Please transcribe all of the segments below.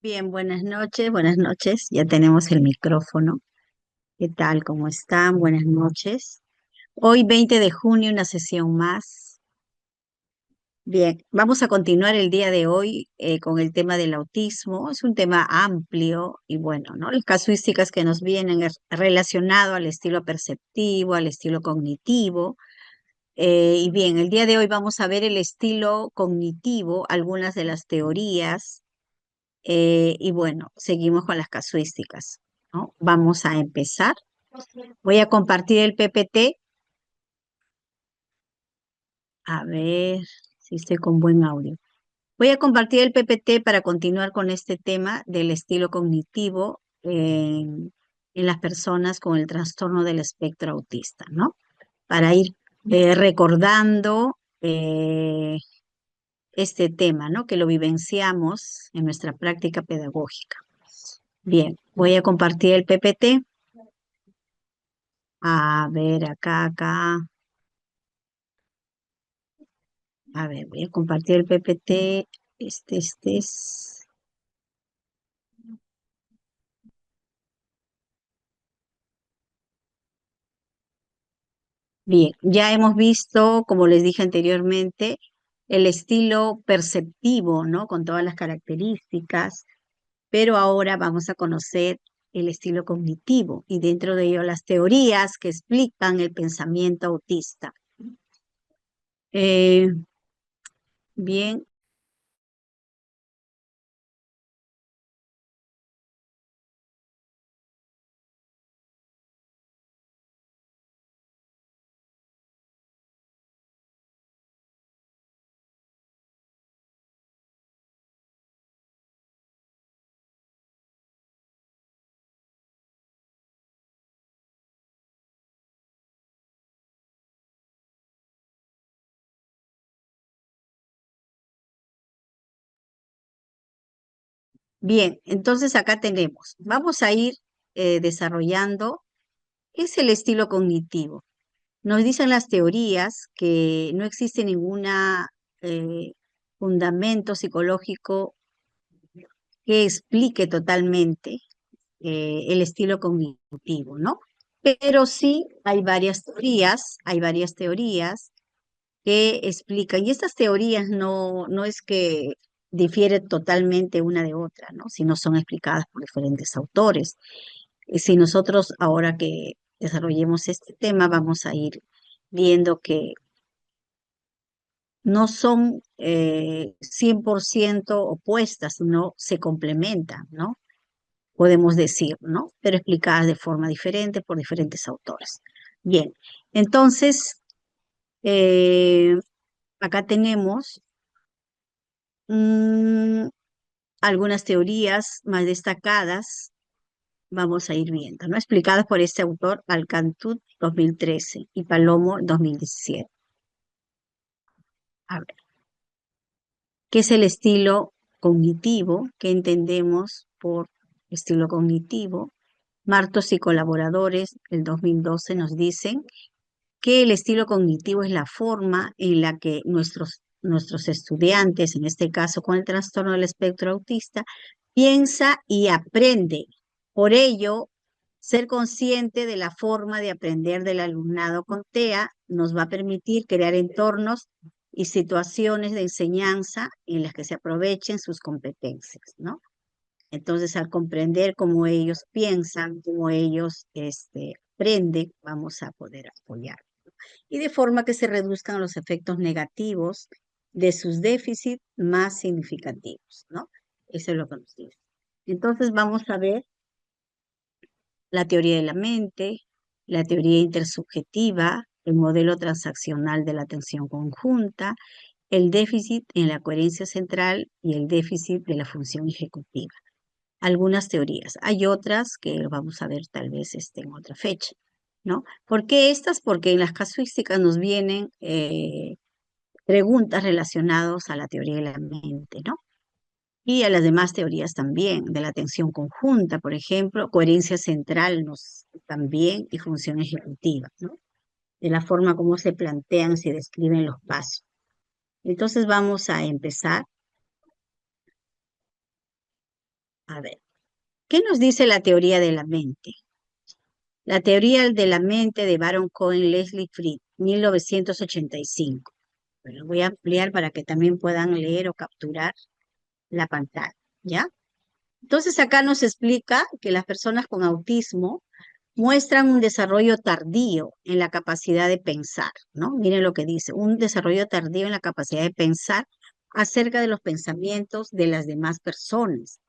Bien, buenas noches, buenas noches. Ya tenemos el micrófono. ¿Qué tal? ¿Cómo están? Buenas noches. Hoy, 20 de junio, una sesión más. Bien, vamos a continuar el día de hoy con el tema del autismo. Es un tema amplio y bueno, ¿no? Las casuísticas que nos vienen es relacionado al estilo perceptivo, al estilo cognitivo. Y bien, el día de hoy vamos a ver el estilo cognitivo, algunas de las teorías. Y bueno, seguimos con las casuísticas, ¿no? Vamos a empezar. Voy a compartir el PPT, a ver si estoy con buen audio. Voy a compartir el PPT para continuar con este tema del estilo cognitivo en las personas con el trastorno del espectro autista, ¿no? Para ir recordando este tema, ¿no? Que lo vivenciamos en nuestra práctica pedagógica. Bien, voy a compartir el PPT. A ver, acá. A ver, voy a compartir el PPT. Este es. Bien, ya hemos visto, como les dije anteriormente, el estilo perceptivo, ¿no? Con todas las características, pero ahora vamos a conocer el estilo cognitivo y dentro de ello las teorías que explican el pensamiento autista. Eh, bien, bien, entonces acá tenemos, vamos a ir desarrollando, ¿qué es el estilo cognitivo? Nos dicen las teorías que no existe ninguna fundamento psicológico que explique totalmente el estilo cognitivo, ¿no? Pero sí hay varias teorías que explican, y estas teorías no es que difieren totalmente una de otra, ¿no? Sino son explicadas por diferentes autores. Si nosotros ahora que desarrollemos este tema, vamos a ir viendo que no son 100% opuestas, no se complementan, ¿no? Podemos decir, ¿no? Pero explicadas de forma diferente por diferentes autores. Bien, entonces, eh, acá tenemos mm, algunas teorías más destacadas, vamos a ir viendo, ¿no? Explicadas por este autor, Alcantut 2013 y Palomo 2017. A ver, ¿qué es el estilo cognitivo? ¿Qué entendemos por estilo cognitivo? Martos y colaboradores, el 2012 nos dicen que el estilo cognitivo es la forma en la que nuestros estudiantes, en este caso con el trastorno del espectro autista, piensa y aprende. Por ello, ser consciente de la forma de aprender del alumnado con TEA nos va a permitir crear entornos y situaciones de enseñanza en las que se aprovechen sus competencias, ¿no? Entonces, al comprender cómo ellos piensan, cómo ellos aprenden, vamos a poder apoyar. Y de forma que se reduzcan los efectos negativos de sus déficits más significativos, ¿no? Eso es lo que nos dice. Entonces, vamos a ver la teoría de la mente, la teoría intersubjetiva, el modelo transaccional de la atención conjunta, el déficit en la coherencia central y el déficit de la función ejecutiva. Algunas teorías. Hay otras que vamos a ver tal vez en otra fecha, ¿no? ¿Por qué estas? Porque en las casuísticas nos vienen preguntas relacionadas a la teoría de la mente, ¿no? Y a las demás teorías también, de la atención conjunta, por ejemplo, coherencia central también y función ejecutiva, ¿no? De la forma como se plantean, se describen los pasos. Entonces vamos a empezar. A ver, ¿qué nos dice la teoría de la mente? La teoría de la mente de Baron Cohen Leslie Fried, 1985. Bueno, voy a ampliar para que también puedan leer o capturar la pantalla, ¿ya? Entonces acá nos explica que las personas con autismo muestran un desarrollo tardío en la capacidad de pensar, ¿no? Miren lo que dice, un desarrollo tardío en la capacidad de pensar acerca de los pensamientos de las demás personas,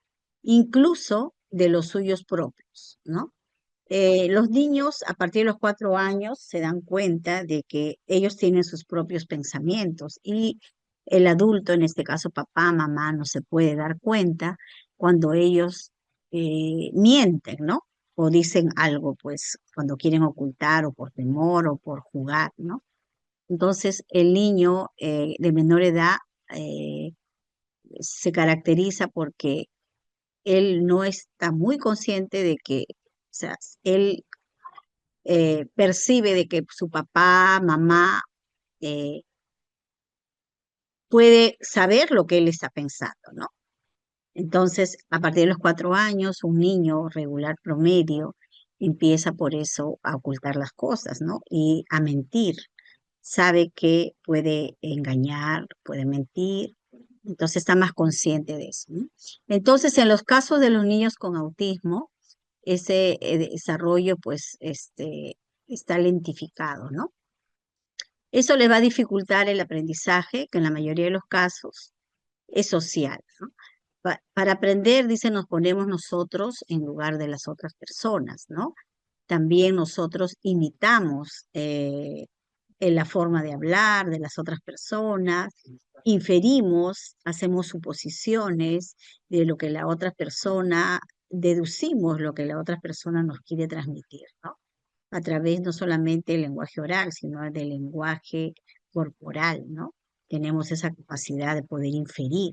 incluso de los suyos propios, ¿no? Los niños a partir de los 4 años se dan cuenta de que ellos tienen sus propios pensamientos y el adulto, en este caso papá, mamá, no se puede dar cuenta cuando ellos mienten, ¿no? O dicen algo, pues, cuando quieren ocultar o por temor o por jugar, ¿no? Entonces, el niño de menor edad eh, se caracteriza porque él no está muy consciente de que, o sea, él percibe de que su papá, mamá, eh, puede saber lo que él está pensando, ¿no? Entonces, a partir de los 4 años, un niño regular promedio empieza por eso a ocultar las cosas, ¿no? Y a mentir. Sabe que puede engañar, puede mentir, entonces está más consciente de eso, ¿no? Entonces, en los casos de los niños con autismo, ese desarrollo, pues, está lentificado, ¿no? Eso les va a dificultar el aprendizaje, que en la mayoría de los casos es social, ¿no? Para aprender, dice, nos ponemos nosotros en lugar de las otras personas, ¿no? También nosotros imitamos en la forma de hablar de las otras personas, inferimos, hacemos suposiciones de lo que la otra persona, deducimos lo que la otra persona nos quiere transmitir, ¿no? A través no solamente del lenguaje oral, sino del lenguaje corporal, ¿no? Tenemos esa capacidad de poder inferir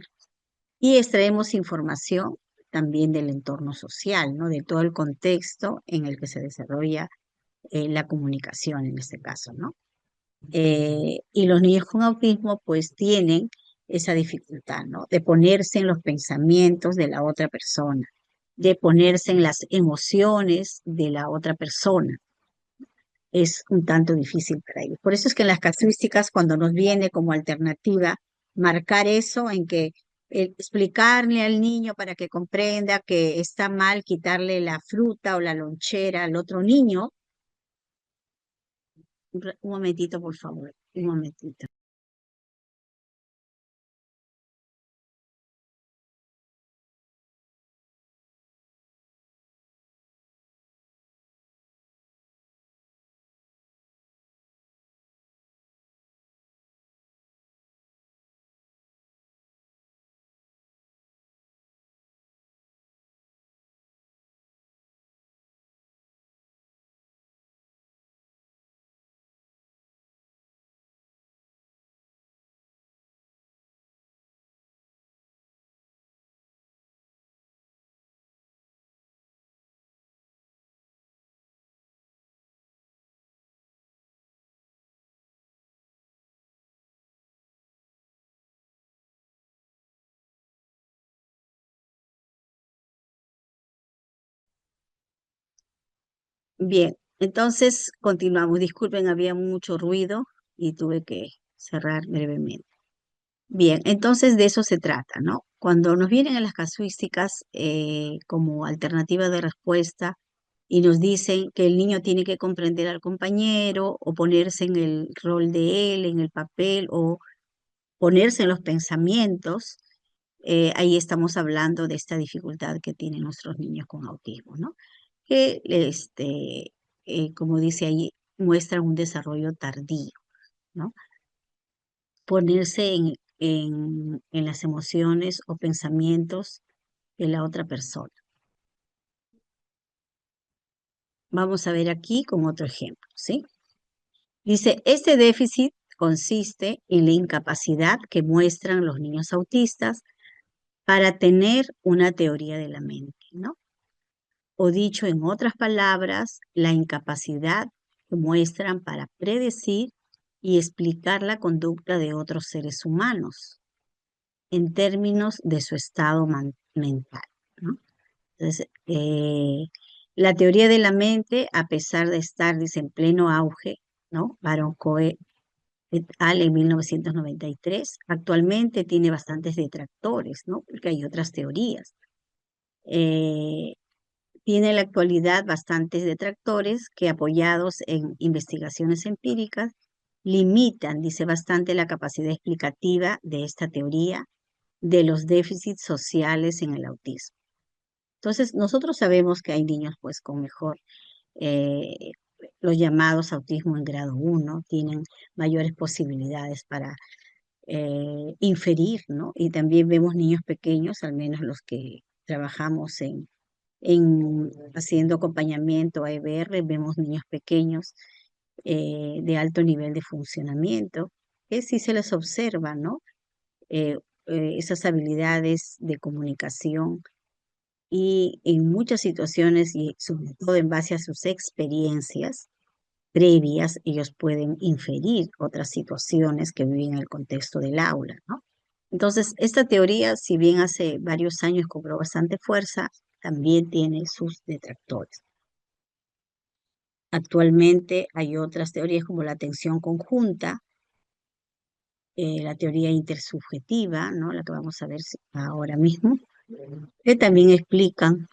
y extraemos información también del entorno social, ¿no? De todo el contexto en el que se desarrolla la comunicación en este caso, ¿no? Y los niños con autismo pues tienen esa dificultad, ¿no? De ponerse en los pensamientos de la otra persona, de ponerse en las emociones de la otra persona. Es un tanto difícil para ellos. Por eso es que en las casuísticas, cuando nos viene como alternativa marcar eso, en que explicarle al niño para que comprenda que está mal quitarle la fruta o la lonchera al otro niño. Un momentito, por favor, un momentito. Bien, entonces continuamos. Disculpen, había mucho ruido y tuve que cerrar brevemente. Bien, entonces de eso se trata, ¿no? Cuando nos vienen a las casuísticas como alternativa de respuesta y nos dicen que el niño tiene que comprender al compañero o ponerse en el rol de él, en el papel o ponerse en los pensamientos, ahí estamos hablando de esta dificultad que tienen nuestros niños con autismo, ¿no? Que, como dice ahí, muestran un desarrollo tardío, ¿no? Ponerse en las emociones o pensamientos de la otra persona. Vamos a ver aquí con otro ejemplo, ¿sí? Dice, este déficit consiste en la incapacidad que muestran los niños autistas para tener una teoría de la mente, ¿no? O dicho en otras palabras, la incapacidad que muestran para predecir y explicar la conducta de otros seres humanos en términos de su estado mental, ¿no? Entonces, la teoría de la mente, a pesar de estar, dice, en pleno auge, ¿no? Baron Cohen et al. En 1993, actualmente tiene bastantes detractores, ¿no? Porque hay otras teorías. Eh, Tiene en la actualidad bastantes detractores que, apoyados en investigaciones empíricas, limitan, dice, bastante la capacidad explicativa de esta teoría de los déficits sociales en el autismo. Entonces, nosotros sabemos que hay niños pues con mejor, eh, los llamados autismo en grado 1, tienen mayores posibilidades para inferir, ¿no? Y también vemos niños pequeños, al menos los que trabajamos en haciendo acompañamiento a EBR, vemos niños pequeños de alto nivel de funcionamiento, que sí se les observa, ¿no? Eh, Esas habilidades de comunicación y en muchas situaciones y sobre todo en base a sus experiencias previas, ellos pueden inferir otras situaciones que viven en el contexto del aula, ¿no? Entonces, esta teoría, si bien hace varios años cobró bastante fuerza, también tiene sus detractores. Actualmente hay otras teorías como la atención conjunta, la teoría intersubjetiva, ¿no? La que vamos a ver ahora mismo, que también explican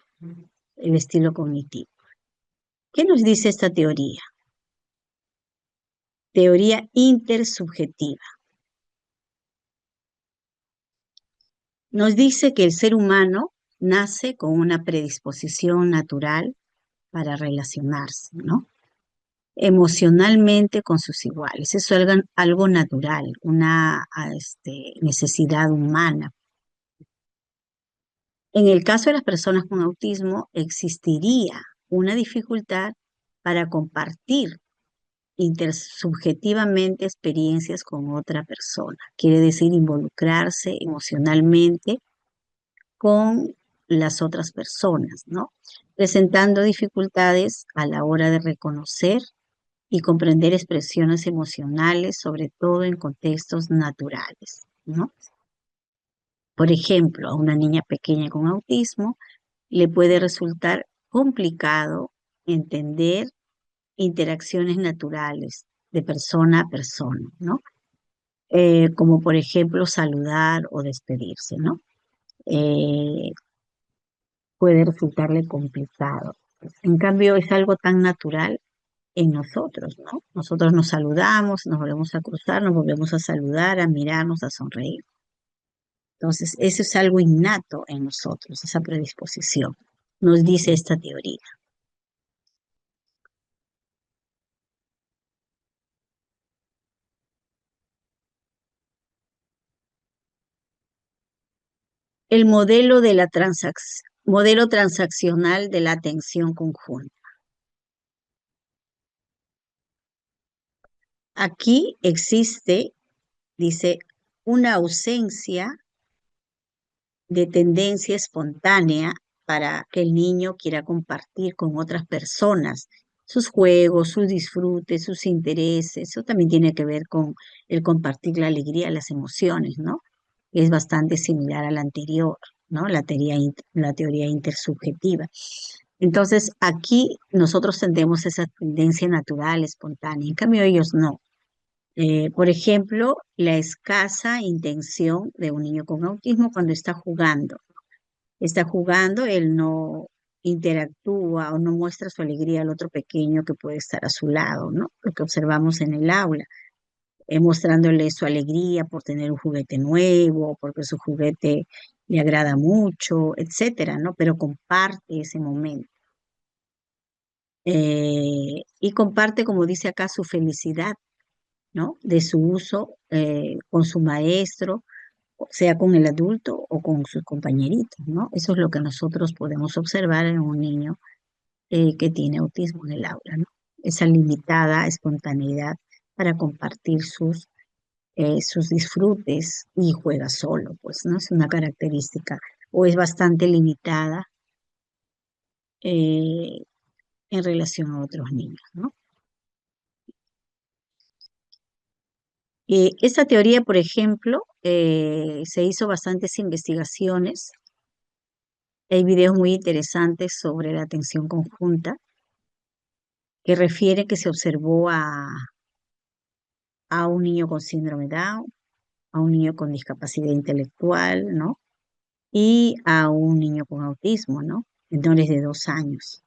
el estilo cognitivo. ¿Qué nos dice esta teoría? Teoría intersubjetiva. Nos dice que el ser humano nace con una predisposición natural para relacionarse, ¿no? Emocionalmente con sus iguales. Eso es algo natural, una necesidad humana. En el caso de las personas con autismo, existiría una dificultad para compartir intersubjetivamente experiencias con otra persona. Quiere decir involucrarse emocionalmente con las otras personas, ¿no? Presentando dificultades a la hora de reconocer y comprender expresiones emocionales, sobre todo en contextos naturales, ¿no? Por ejemplo, a una niña pequeña con autismo le puede resultar complicado entender interacciones naturales de persona a persona, ¿no? Como por ejemplo saludar o despedirse, ¿no? Eh, Puede resultarle complicado. En cambio, es algo tan natural en nosotros, ¿no? Nosotros nos saludamos, nos volvemos a cruzar, nos volvemos a saludar, a mirarnos, a sonreír. Entonces, eso es algo innato en nosotros, esa predisposición, nos dice esta teoría. El modelo de la modelo transaccional de la atención conjunta. Aquí existe, dice, una ausencia de tendencia espontánea para que el niño quiera compartir con otras personas sus juegos, sus disfrutes, sus intereses. Eso también tiene que ver con el compartir la alegría, las emociones, ¿no? Es bastante similar a la anterior, ¿no? La teoría intersubjetiva. Entonces, aquí nosotros tendemos esa tendencia natural, espontánea. En cambio, ellos no. Por ejemplo, la escasa intención de un niño con autismo cuando está jugando. Está jugando, él no interactúa o no muestra su alegría al otro pequeño que puede estar a su lado, ¿no? Lo que observamos en el aula, mostrándole su alegría por tener un juguete nuevo, porque su juguete le agrada mucho, etcétera, ¿no? Pero comparte ese momento. Y comparte, como dice acá, su felicidad, ¿no? De su uso con su maestro, sea con el adulto o con sus compañeritos, ¿no? Eso es lo que nosotros podemos observar en un niño que tiene autismo en el aula, ¿no? Esa limitada espontaneidad para compartir sus disfrutes y juega solo, pues, ¿no? Es una característica o es bastante limitada eh, en relación a otros niños, ¿no? Esta teoría, por ejemplo, se hizo bastantes investigaciones Hay videos muy interesantes sobre la atención conjunta que refiere que se observó a un niño con síndrome Down, a un niño con discapacidad intelectual, ¿no? Y a un niño con autismo, ¿no? Menores de 2 años.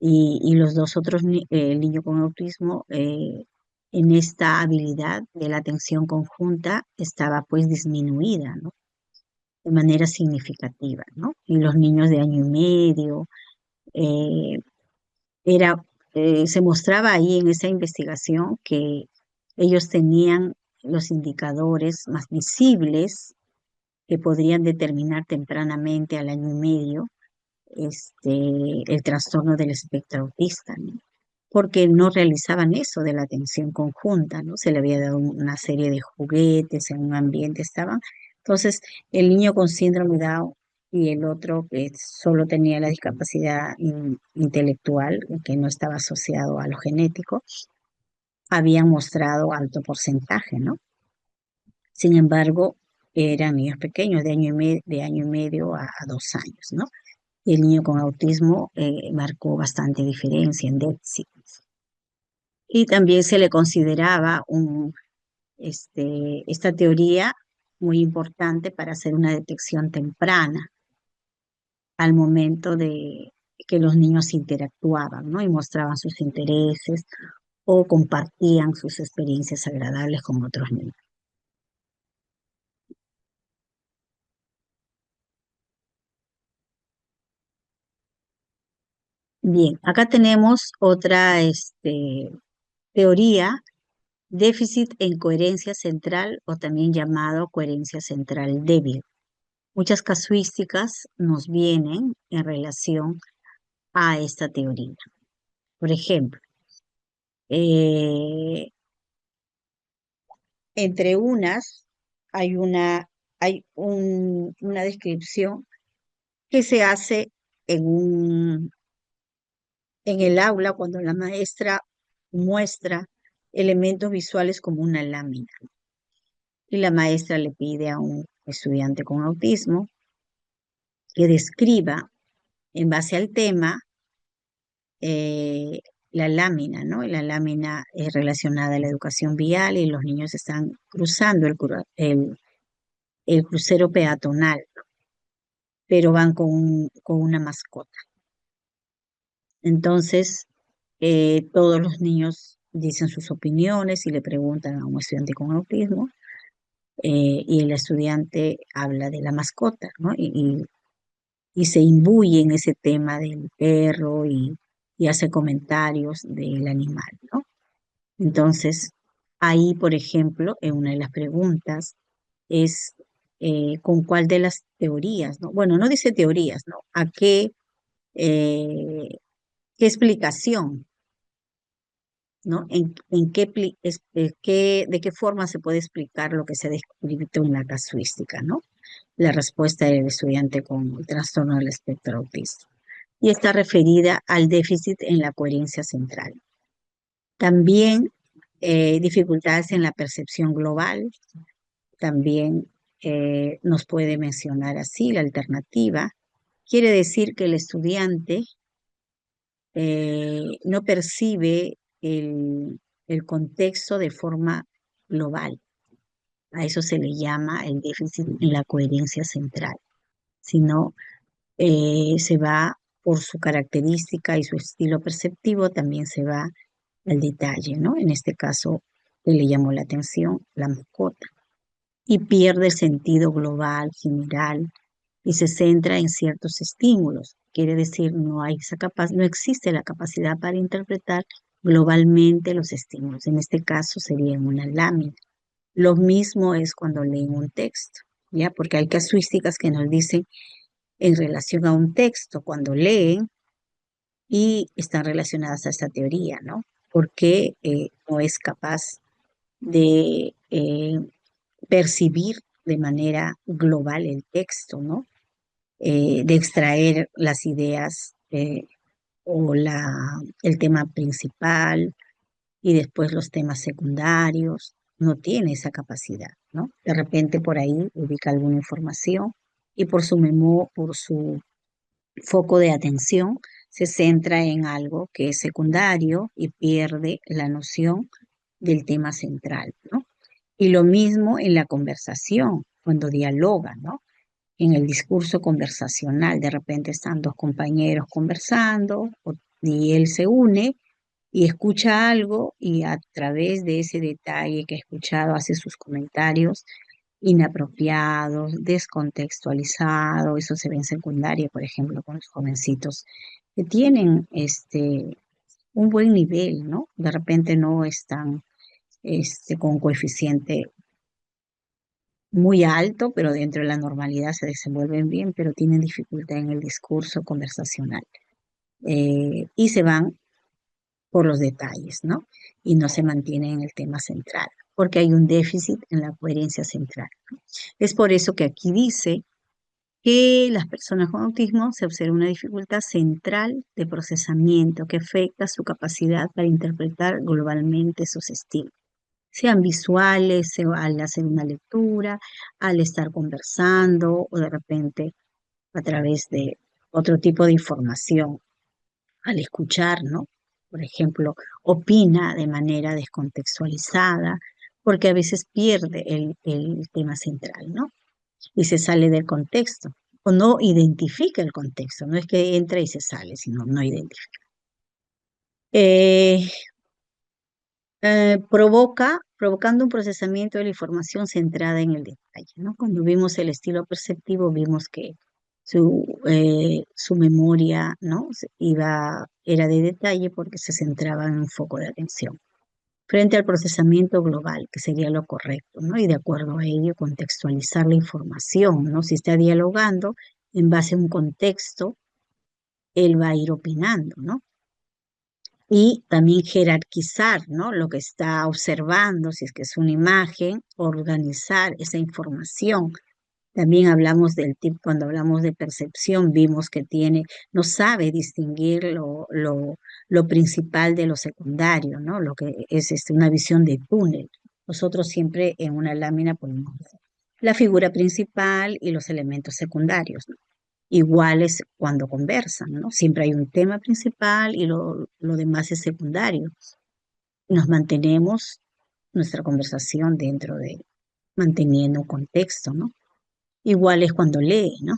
Y los dos otros, el niño con autismo, en esta habilidad de la atención conjunta estaba pues disminuida, ¿no? De manera significativa, ¿no? Y los niños de año y medio, eh, era, se mostraba ahí en esa investigación que ellos tenían los indicadores más visibles que podrían determinar tempranamente al año y medio el trastorno del espectro autista, ¿no? Porque no realizaban eso de la atención conjunta, ¿no? Se le había dado una serie de juguetes en un ambiente, estaban. Entonces, el niño con síndrome Down y el otro que solo tenía la discapacidad intelectual, que no estaba asociado a lo genético, habían mostrado alto porcentaje, ¿no? Sin embargo, eran niños pequeños, de año y medio a 2 años, ¿no? Y el niño con autismo marcó bastante diferencia en déficit. Y también se le consideraba esta teoría muy importante para hacer una detección temprana al momento de que los niños interactuaban, ¿no? Y mostraban sus intereses o compartían sus experiencias agradables con otros niños. Bien, acá tenemos otra teoría, déficit en coherencia central o también llamado coherencia central débil. Muchas casuísticas nos vienen en relación a esta teoría. Por ejemplo, eh, entre unas hay una descripción que se hace en en el aula cuando la maestra muestra elementos visuales como una lámina y la maestra le pide a un estudiante con autismo que describa en base al tema eh, la lámina, ¿no? La lámina es relacionada a la educación vial y los niños están cruzando el crucero peatonal, pero van con una mascota. Entonces, todos los niños dicen sus opiniones y le preguntan a un estudiante con autismo, y el estudiante habla de la mascota, ¿no? Y se imbuye en ese tema del perro y hace comentarios del animal, ¿no? Entonces, ahí, por ejemplo, en una de las preguntas es con cuál de las teorías, ¿no? Bueno, no dice teorías, ¿no? ¿A eh, qué explicación, ¿no? En de qué forma se puede explicar lo que se ha descrito en la casuística, ¿no? La respuesta del estudiante con el trastorno del espectro autista. Y está referida al déficit en la coherencia central. También dificultades en la percepción global, también nos puede mencionar así la alternativa. Quiere decir que el estudiante no percibe el contexto de forma global. A eso se le llama el déficit en la coherencia central, sino se va por su característica y su estilo perceptivo, también se va al detalle, ¿no? En este caso, que le llamó la atención la mascota y pierde el sentido global, general, y se centra en ciertos estímulos. Quiere decir, no existe la capacidad para interpretar globalmente los estímulos. En este caso sería en una lámina. Lo mismo es cuando leen un texto, ¿ya? Porque hay casuísticas que nos dicen en relación a un texto, cuando leen y están relacionadas a esta teoría, ¿no? Porque no es capaz de percibir de manera global el texto, ¿no? De extraer las ideas o el tema principal y después los temas secundarios. No tiene esa capacidad, ¿no? De repente por ahí ubica alguna información y por su foco de atención se centra en algo que es secundario y pierde la noción del tema central, ¿no? Y lo mismo en la conversación, cuando dialoga, ¿no? En el discurso conversacional, de repente están dos compañeros conversando y él se une y escucha algo y a través de ese detalle que ha escuchado hace sus comentarios inapropiados, descontextualizados. Eso se ve en secundaria, por ejemplo, con los jovencitos que tienen un buen nivel, ¿no? De repente no están con coeficiente muy alto, pero dentro de la normalidad se desenvuelven bien, pero tienen dificultad en el discurso conversacional. Y se van por los detalles, ¿no? Y no se mantienen en el tema central, porque hay un déficit en la coherencia central. Es por eso que aquí dice que las personas con autismo se observa una dificultad central de procesamiento que afecta su capacidad para interpretar globalmente sus estímulos, sean visuales, sea al hacer una lectura, al estar conversando o de repente a través de otro tipo de información, al escuchar, ¿no? Por ejemplo, opina de manera descontextualizada, porque a veces pierde el tema central, ¿no? Y se sale del contexto, o no identifica el contexto, no es que entra y se sale, sino no identifica. Eh, provocando un procesamiento de la información centrada en el detalle, ¿no? Cuando vimos el estilo perceptivo, vimos que su memoria, ¿no? Era de detalle porque se centraba en un foco de atención, frente al procesamiento global, que sería lo correcto, ¿no? Y de acuerdo a ello, contextualizar la información, ¿no? Si está dialogando en base a un contexto, él va a ir opinando, ¿no? Y también jerarquizar, ¿no? Lo que está observando, si es que es una imagen, organizar esa información. También hablamos del tipo, cuando hablamos de percepción, vimos que no sabe distinguir lo principal de lo secundario, ¿no? Lo que es una visión de túnel. Nosotros siempre en una lámina ponemos la figura principal y los elementos secundarios, ¿no? Iguales cuando conversan, ¿no? Siempre hay un tema principal y lo demás es secundario. Nos mantenemos nuestra conversación manteniendo un contexto, ¿no? Igual es cuando lee, ¿no?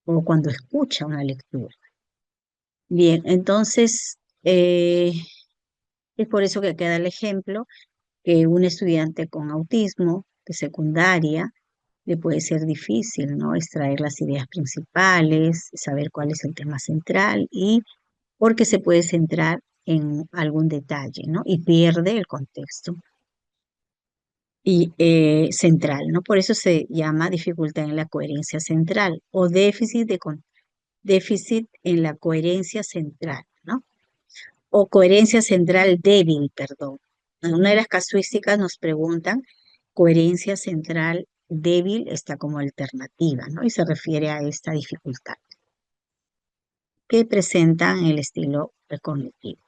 O cuando escucha una lectura. Bien, entonces, es por eso que queda el ejemplo que un estudiante con autismo de secundaria le puede ser difícil, ¿no? Extraer las ideas principales, saber cuál es el tema central y porque se puede centrar en algún detalle, ¿no? Y pierde el contexto central, ¿no? Por eso se llama dificultad en la coherencia central o déficit en la coherencia central, ¿no? O coherencia central débil, perdón. En una de las casuísticas nos preguntan, coherencia central débil está como alternativa, ¿no? Y se refiere a esta dificultad que presenta en el estilo cognitivo.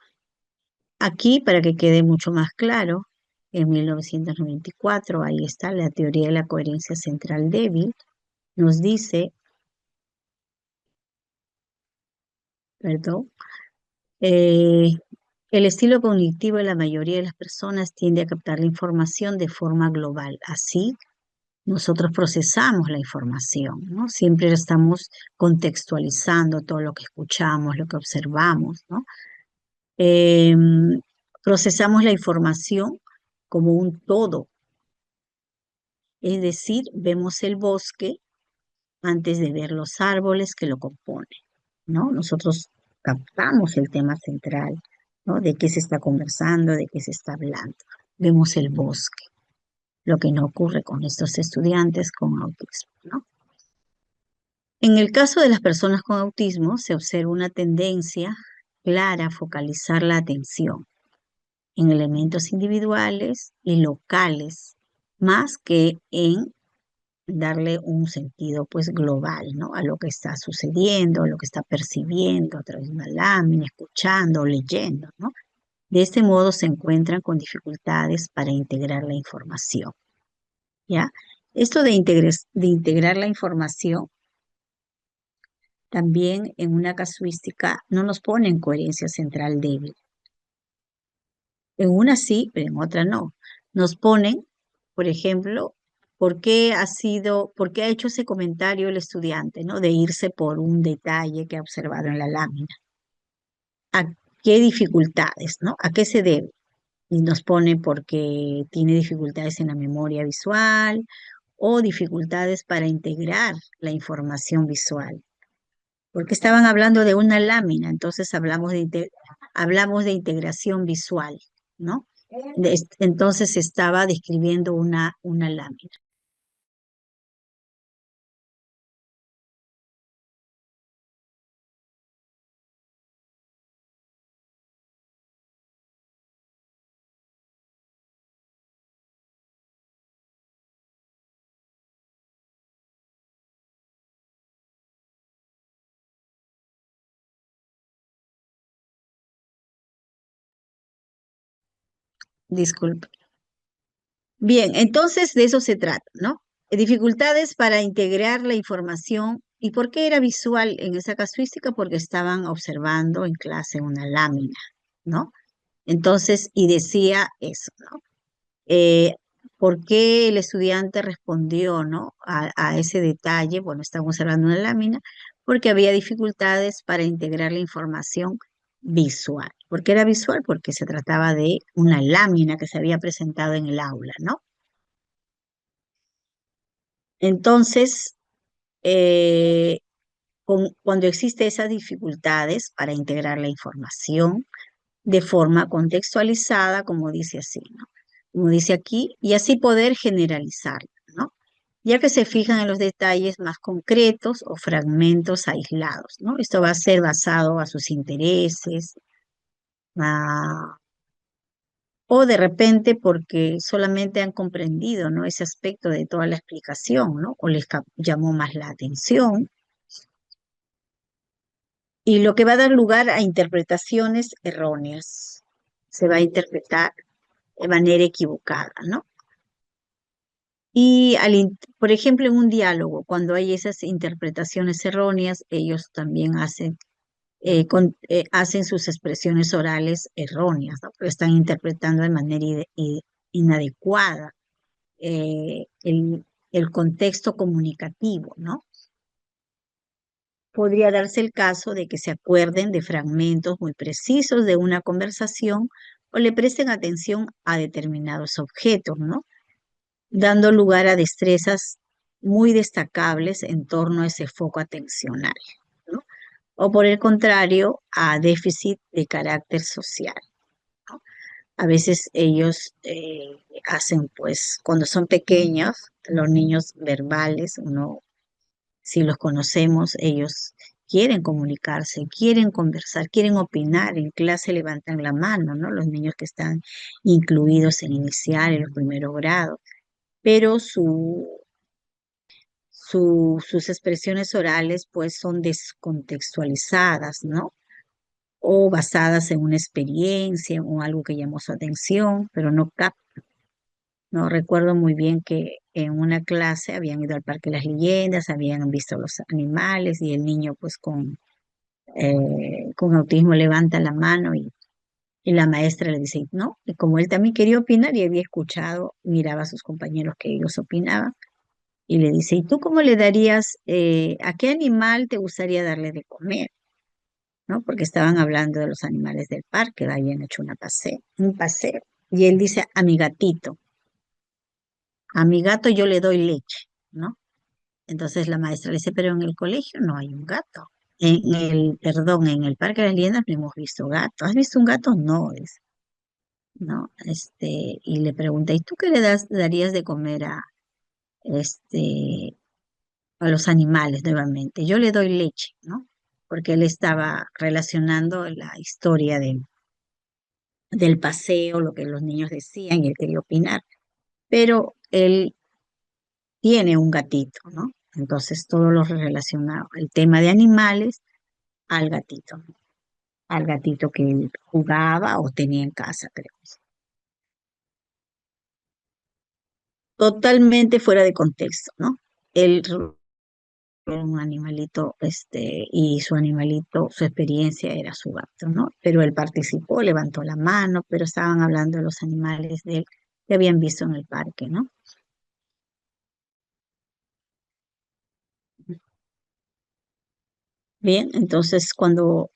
Aquí, para que quede mucho más claro, en 1994, ahí está la teoría de la coherencia central débil, nos dice, perdón, eh, el estilo cognitivo de la mayoría de las personas tiende a captar la información de forma global. Así, nosotros procesamos la información, ¿no? Siempre estamos contextualizando todo lo que escuchamos, lo que observamos, ¿no? Procesamos la información como un todo, es decir, vemos el bosque antes de ver los árboles que lo componen, ¿no? Nosotros captamos el tema central, ¿no? De qué se está conversando, de qué se está hablando. Vemos el bosque, lo que no ocurre con estos estudiantes con autismo, ¿no? En el caso de las personas con autismo, se observa una tendencia clara a focalizar la atención en elementos individuales y locales, más que en darle un sentido pues global, ¿no? A lo que está sucediendo, a lo que está percibiendo a través de una lámina, escuchando, leyendo, ¿no? De este modo se encuentran con dificultades para integrar la información, ¿ya? Esto de integrar la información también en una casuística no nos ponen coherencia central débil. En una sí, pero en otra no. Nos ponen, por ejemplo, por qué ha hecho ese comentario el estudiante, ¿no? De irse por un detalle que ha observado en la lámina. ¿A qué dificultades, ¿no? ¿A qué se debe? Y nos pone porque tiene dificultades en la memoria visual o dificultades para integrar la información visual. Porque estaban hablando de una lámina, entonces hablamos de integración visual, ¿no? Entonces estaba describiendo una lámina. Disculpe. Bien, entonces de eso se trata, ¿no? Dificultades para integrar la información. ¿Y por qué era visual en esa casuística? Porque estaban observando en clase una lámina, ¿no? Entonces, y decía eso, ¿no? Eh, ¿Por qué el estudiante respondió, ¿no? A ese detalle? Bueno, estamos observando una lámina, porque había dificultades para integrar la información visual. ¿Por qué era visual? Porque se trataba de una lámina que se había presentado en el aula, ¿no? Entonces, eh, cuando existen esas dificultades para integrar la información de forma contextualizada, como dice así, ¿no? Como dice aquí, y así poder generalizarla, ¿no? Ya que se fijan en los detalles más concretos o fragmentos aislados, ¿no? Esto va a ser basado a sus intereses, o de repente porque solamente han comprendido, ¿no? Ese aspecto de toda la explicación, ¿no? O les llamó más la atención y lo que va a dar lugar a interpretaciones erróneas. Se va a interpretar de manera equivocada, ¿no? Y por ejemplo, en un diálogo, cuando hay esas interpretaciones erróneas, ellos también hacen sus expresiones orales erróneas, ¿no? Porque están interpretando de manera inadecuada el contexto comunicativo, ¿no? Podría darse el caso de que se acuerden de fragmentos muy precisos de una conversación o le presten atención a determinados objetos, ¿no? Dando lugar a destrezas muy destacables en torno a ese foco atencional, ¿no? O por el contrario, a déficit de carácter social, ¿no? A veces ellos hacen, pues, cuando son pequeños, los niños verbales, uno si los conocemos, ellos quieren comunicarse, quieren conversar, quieren opinar. En clase levantan la mano, ¿no? Los niños que están incluidos en inicial, en los primeros grados, pero sus expresiones orales pues son descontextualizadas, ¿no? O basadas en una experiencia o algo que llamó su atención, pero no captan. No recuerdo muy bien que en una clase habían ido al Parque de las Leyendas, habían visto los animales y el niño pues con autismo levanta la mano y la maestra le dice, no, y como él también quería opinar y había escuchado, miraba a sus compañeros que ellos opinaban y le dice, ¿y tú cómo le darías, a qué animal te gustaría darle de comer? ¿No? Porque estaban hablando de los animales del parque, habían hecho un paseo. Y él dice, a mi gatito, a mi gato yo le doy leche, ¿no? Entonces la maestra le dice, pero en el colegio no hay un gato. Perdón, en el Parque de las Leyendas no hemos visto gato. ¿Has visto un gato? No, dice, ¿no? Y le pregunta, ¿y tú qué darías de comer este, a los animales nuevamente? Yo le doy leche, ¿no? Porque él estaba relacionando la historia del paseo, lo que los niños decían y él quería opinar. Pero él tiene un gatito, ¿no? Entonces todo lo relacionado, el tema de animales al gatito que él jugaba o tenía en casa, creo. Totalmente fuera de contexto, ¿no? Él un animalito, y su animalito, su experiencia era su gato, ¿no? Pero él participó, levantó la mano, pero estaban hablando de los animales de él que habían visto en el parque, ¿no? Bien, entonces cuando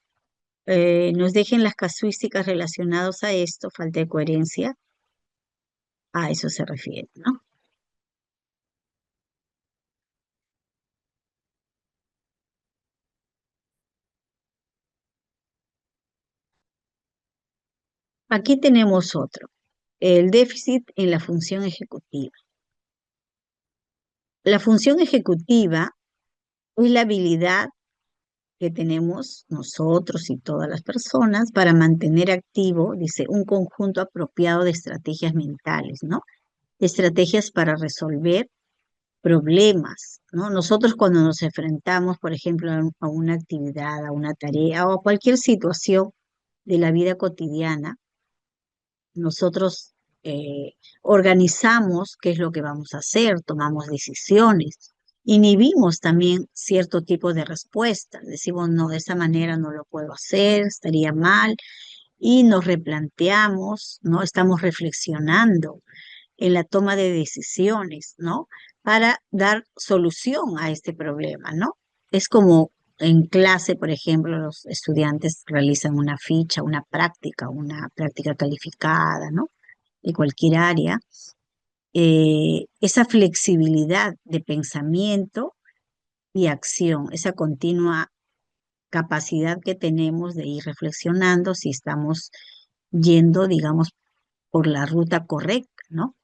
nos dejen las casuísticas relacionadas a esto, falta de coherencia, a eso se refiere, ¿no? Aquí tenemos otro, el déficit en la función ejecutiva. La función ejecutiva es la habilidad que tenemos nosotros y todas las personas para mantener activo, dice, un conjunto apropiado de estrategias mentales, ¿no? Estrategias para resolver problemas, ¿no? Nosotros cuando nos enfrentamos, por ejemplo, a una actividad, a una tarea o a cualquier situación de la vida cotidiana, nosotros organizamos qué es lo que vamos a hacer, tomamos decisiones, inhibimos también cierto tipo de respuestas. Decimos, no, de esa manera no lo puedo hacer, estaría mal, y nos replanteamos, ¿no? Estamos reflexionando en la toma de decisiones, ¿no? Para dar solución a este problema, ¿no? Es como en clase, por ejemplo, los estudiantes realizan una práctica calificada, ¿no? De cualquier área, esa flexibilidad de pensamiento y acción, esa continua capacidad que tenemos de ir reflexionando si estamos yendo, digamos, por la ruta correcta, ¿no?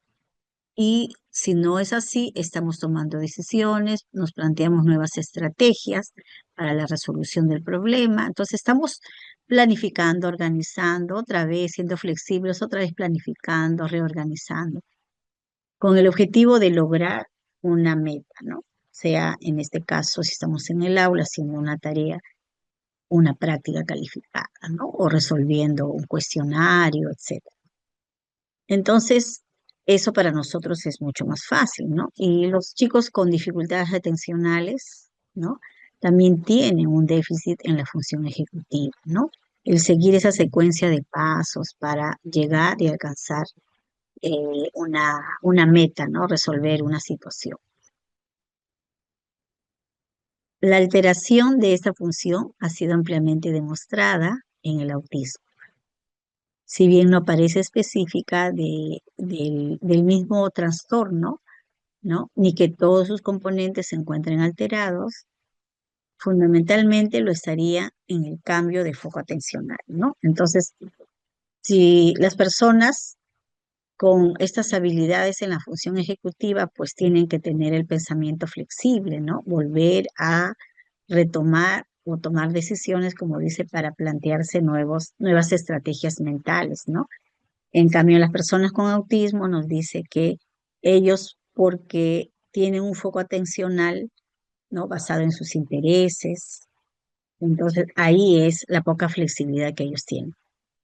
Y si no es así, estamos tomando decisiones, nos planteamos nuevas estrategias para la resolución del problema. Entonces, estamos planificando, organizando, otra vez siendo flexibles, otra vez planificando, reorganizando, con el objetivo de lograr una meta, ¿no? Sea en este caso, si estamos en el aula haciendo una tarea, una práctica calificada, ¿no? O resolviendo un cuestionario, etcétera. Entonces, eso para nosotros es mucho más fácil, ¿no? Y los chicos con dificultades atencionales, ¿no? También tienen un déficit en la función ejecutiva, ¿no? El seguir esa secuencia de pasos para llegar y alcanzar una meta, ¿no? Resolver una situación. La alteración de esta función ha sido ampliamente demostrada en el autismo. Si bien no parece específica del mismo trastorno, ¿no? Ni que todos sus componentes se encuentren alterados, fundamentalmente lo estaría en el cambio de foco atencional, ¿no? Entonces, si las personas con estas habilidades en la función ejecutiva, pues tienen que tener el pensamiento flexible, ¿no? Volver a retomar o tomar decisiones, como dice, para plantearse nuevas estrategias mentales, ¿no? En cambio, las personas con autismo nos dice que ellos, porque tienen un foco atencional, ¿no? Basado en sus intereses, entonces ahí es la poca flexibilidad que ellos tienen.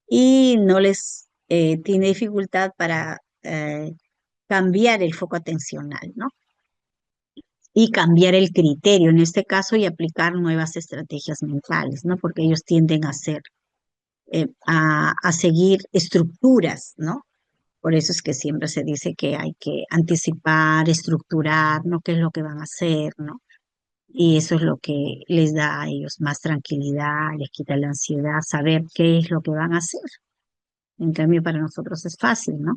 Y no les tiene dificultad para cambiar el foco atencional, ¿no? Y cambiar el criterio en este caso y aplicar nuevas estrategias mentales, ¿no? Porque ellos tienden a hacer, a seguir estructuras, ¿no? Por eso es que siempre se dice que hay que anticipar, estructurar, ¿no? ¿Qué es lo que van a hacer, ¿no? Y eso es lo que les da a ellos más tranquilidad, les quita la ansiedad, saber qué es lo que van a hacer. En cambio, para nosotros es fácil, ¿no?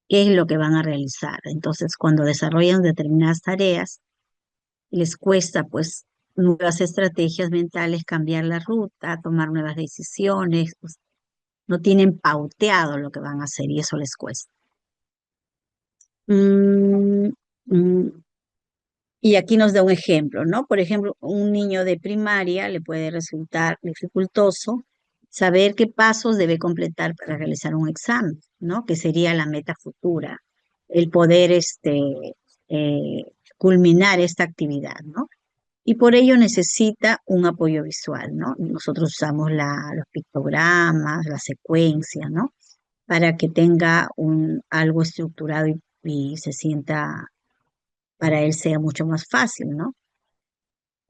¿Qué es lo que van a realizar? Entonces, cuando desarrollan determinadas tareas, les cuesta, pues, nuevas estrategias mentales, cambiar la ruta, tomar nuevas decisiones, pues, no tienen pauteado lo que van a hacer y eso les cuesta. Mm, mm, y aquí nos da un ejemplo, ¿no? Por ejemplo, un niño de primaria le puede resultar dificultoso saber qué pasos debe completar para realizar un examen, ¿no? Que sería la meta futura, el poder eh, culminar esta actividad, ¿no? Y por ello necesita un apoyo visual, ¿no? Nosotros usamos los pictogramas, la secuencia, ¿no? Para que tenga algo estructurado y se sienta para él sea mucho más fácil, ¿no?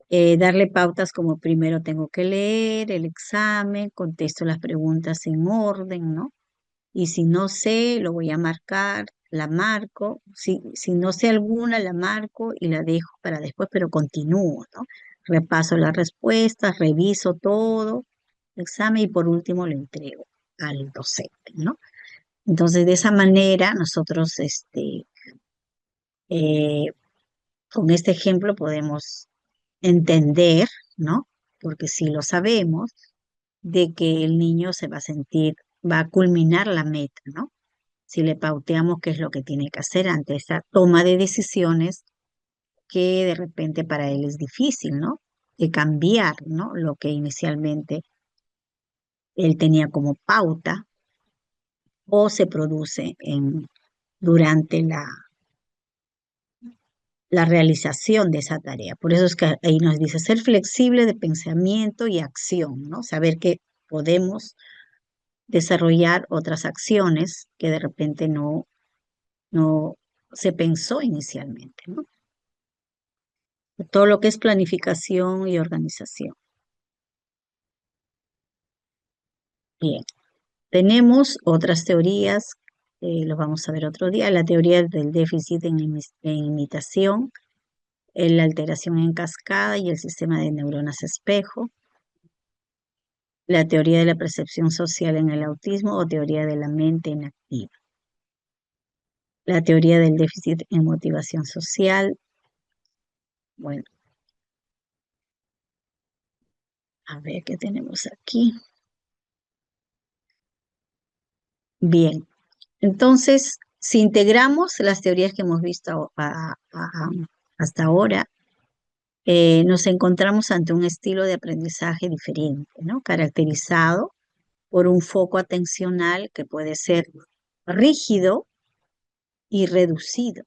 Darle pautas como primero tengo que leer el examen, contesto las preguntas en orden, ¿no? Y si no sé, lo voy a marcar, la marco. Si no sé alguna, la marco y la dejo para después, pero continúo, ¿no? Repaso las respuestas, reviso todo, el examen y por último lo entrego al docente, ¿no? Entonces, de esa manera, nosotros, eh, con este ejemplo podemos entender, ¿no? Porque si lo sabemos, de que el niño se va a sentir, va a culminar la meta, ¿no? Si le pauteamos qué es lo que tiene que hacer ante esa toma de decisiones que de repente para él es difícil, ¿no? De cambiar, ¿no? Lo que inicialmente él tenía como pauta o se produce durante la realización de esa tarea. Por eso es que ahí nos dice ser flexible de pensamiento y acción, ¿no? Saber que podemos desarrollar otras acciones que de repente no se pensó inicialmente, ¿no? Todo lo que es planificación y organización. Bien, tenemos otras teorías, lo vamos a ver otro día, la teoría del déficit en imitación, la alteración en cascada y el sistema de neuronas espejo, la teoría de la percepción social en el autismo o teoría de la mente inactiva, la teoría del déficit en motivación social. Bueno, a ver qué tenemos aquí. Bien, entonces, si integramos las teorías que hemos visto hasta ahora, nos encontramos ante un estilo de aprendizaje diferente, ¿no? Caracterizado por un foco atencional que puede ser rígido y reducido,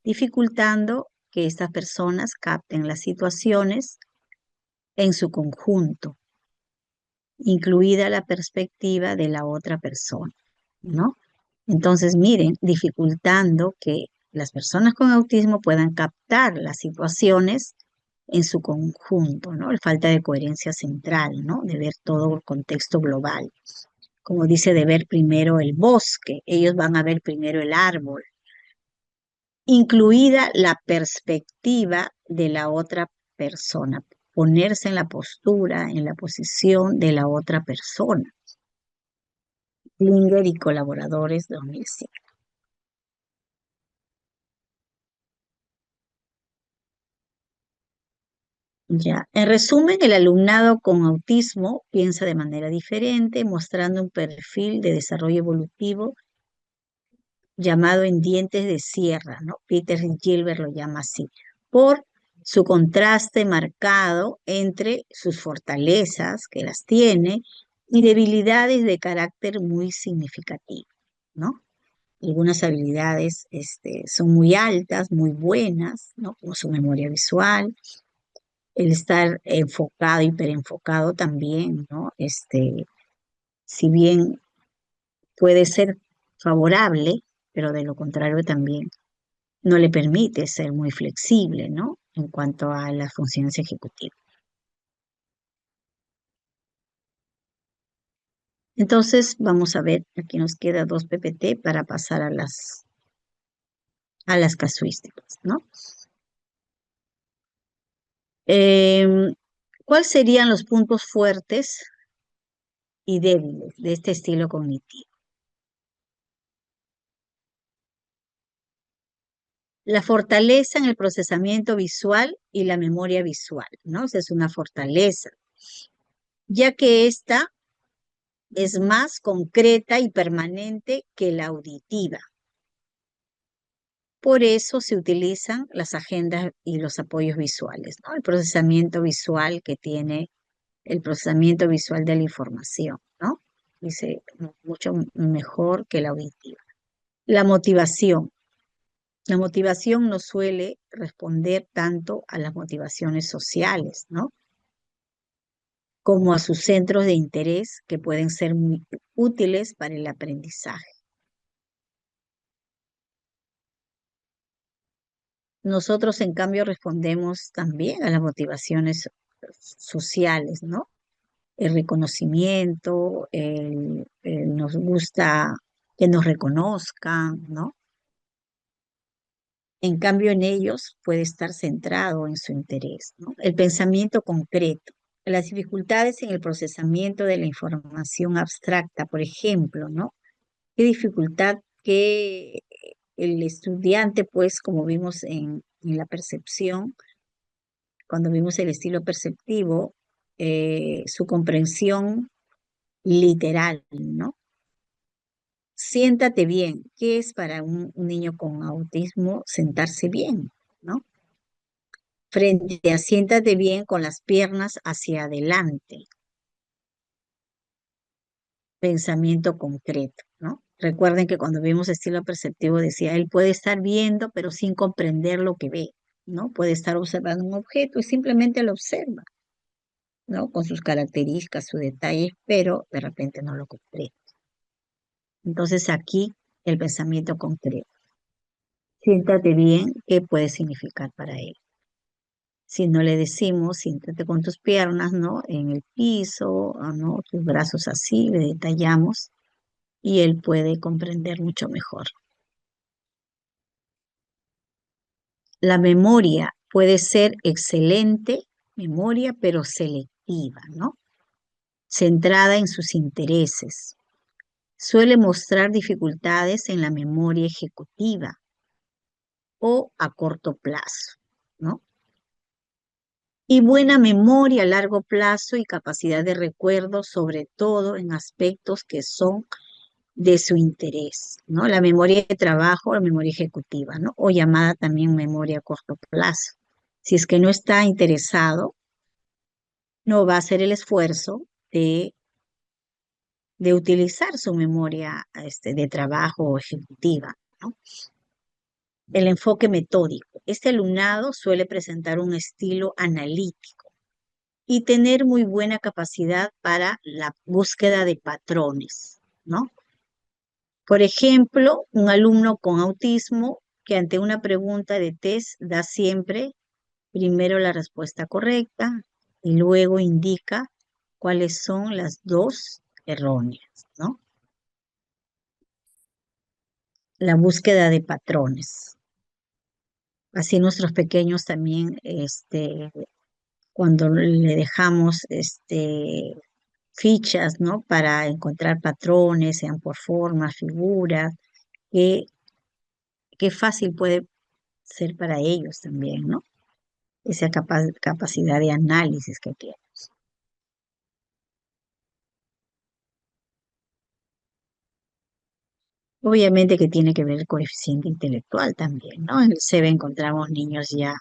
dificultando que estas personas capten las situaciones en su conjunto, incluida la perspectiva de la otra persona, ¿no? Entonces, miren, dificultando que las personas con autismo puedan captar las situaciones en su conjunto, ¿no? La falta de coherencia central, ¿no? De ver todo el contexto global. Como dice, de ver primero el bosque, ellos van a ver primero el árbol, incluida la perspectiva de la otra persona, ponerse en la postura, en la posición de la otra persona. Klinger y colaboradores 2007. Ya, en resumen, el alumnado con autismo piensa de manera diferente, mostrando un perfil de desarrollo evolutivo llamado en dientes de sierra, ¿no? Peter Gilbert lo llama así, por su contraste marcado entre sus fortalezas, que las tiene, y debilidades de carácter muy significativo, ¿no? Algunas habilidades son muy altas, muy buenas, ¿no? Como su memoria visual, el estar enfocado, hiperenfocado también, ¿no? Si bien puede ser favorable, pero de lo contrario también no le permite ser muy flexible, ¿no? En cuanto a las funciones ejecutivas. Entonces, vamos a ver, aquí nos queda 2 PPT para pasar a las casuísticas, ¿no? Em, ¿Cuáles serían los puntos fuertes y débiles de este estilo cognitivo? La fortaleza en el procesamiento visual y la memoria visual, ¿no? Esa es una fortaleza, ya que esta es más concreta y permanente que la auditiva. Por eso se utilizan las agendas y los apoyos visuales, ¿no? El procesamiento visual que tiene el procesamiento visual de la información, ¿no? Dice mucho mejor que la auditiva. La motivación. La motivación no suele responder tanto a las motivaciones sociales, ¿no? Como a sus centros de interés que pueden ser muy útiles para el aprendizaje. Nosotros, en cambio, respondemos también a las motivaciones sociales, ¿no? El reconocimiento, nos gusta que nos reconozcan, ¿no? En cambio, en ellos puede estar centrado en su interés, ¿no? El pensamiento concreto. Las dificultades en el procesamiento de la información abstracta, por ejemplo, ¿no? Qué dificultad que el estudiante, pues, como vimos en la percepción, cuando vimos el estilo perceptivo, su comprensión literal, ¿no? Siéntate bien. ¿Qué es para un niño con autismo sentarse bien, ¿no? Frente a siéntate bien con las piernas hacia adelante, pensamiento concreto, ¿no? Recuerden que cuando vimos estilo perceptivo decía, él puede estar viendo, pero sin comprender lo que ve, ¿no? Puede estar observando un objeto y simplemente lo observa, ¿no? Con sus características, sus detalles, pero de repente no lo comprende. Entonces aquí el pensamiento concreto. Siéntate bien, ¿qué puede significar para él? Si no le decimos, siéntate con tus piernas, ¿no? En el piso, o ¿no? Tus brazos así, le detallamos y él puede comprender mucho mejor. La memoria puede ser excelente, memoria, pero selectiva, ¿no? Centrada en sus intereses. Suele mostrar dificultades en la memoria ejecutiva o a corto plazo, ¿no? Y buena memoria a largo plazo y capacidad de recuerdo, sobre todo en aspectos que son de su interés, ¿no? La memoria de trabajo, la memoria ejecutiva, ¿no? O llamada también memoria a corto plazo. Si es que no está interesado, no va a hacer el esfuerzo de utilizar su memoria de trabajo o ejecutiva, ¿no? El enfoque metódico. Este alumnado suele presentar un estilo analítico y tener muy buena capacidad para la búsqueda de patrones, ¿no? Por ejemplo, un alumno con autismo que ante una pregunta de test da siempre primero la respuesta correcta y luego indica cuáles son las dos erróneas, ¿no? La búsqueda de patrones. Así nuestros pequeños también, cuando le dejamos fichas, ¿no? Para encontrar patrones, sean por formas, figuras, qué, qué fácil puede ser para ellos también, ¿no? Esa capacidad de análisis que tienen. Obviamente que tiene que ver el coeficiente intelectual también, ¿no? En el SEBA encontramos niños ya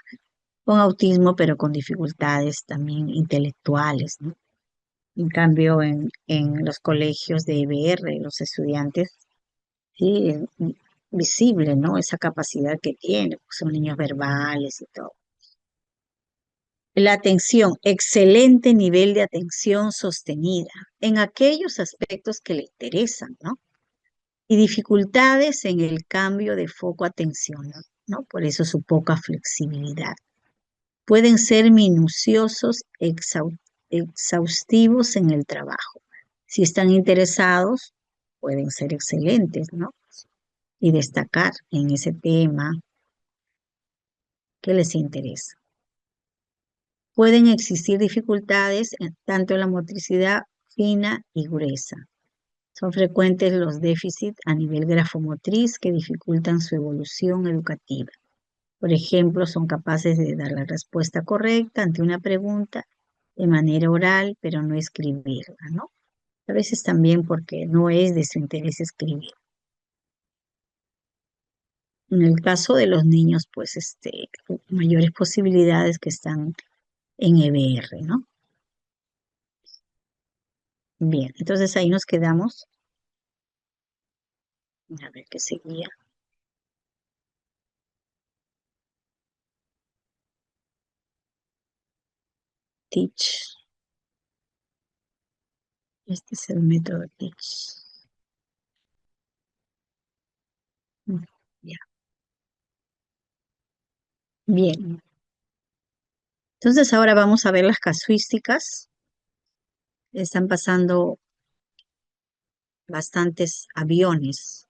con autismo, pero con dificultades también intelectuales, ¿no? En cambio, en los colegios de EBR, los estudiantes, sí, es visible, ¿no? Esa capacidad que tienen, son niños verbales y todo. La atención, excelente nivel de atención sostenida en aquellos aspectos que le interesan, ¿no? Y dificultades en el cambio de foco atencional, ¿no? Por eso su poca flexibilidad. Pueden ser minuciosos, exhaustivos en el trabajo. Si están interesados, pueden ser excelentes, ¿no? Y destacar en ese tema que les interesa. Pueden existir dificultades tanto en la motricidad fina y gruesa. Son frecuentes los déficits a nivel grafomotriz que dificultan su evolución educativa. Por ejemplo, son capaces de dar la respuesta correcta ante una pregunta de manera oral, pero no escribirla, ¿no? A veces también porque no es de su interés escribir. En el caso de los niños, pues, mayores posibilidades que están en EBR, ¿no? Bien, entonces ahí nos quedamos. A ver qué seguía. Teach. Este es el método Teach. Mm, ya. Bien, entonces ahora vamos a ver las casuísticas. Están pasando bastantes aviones.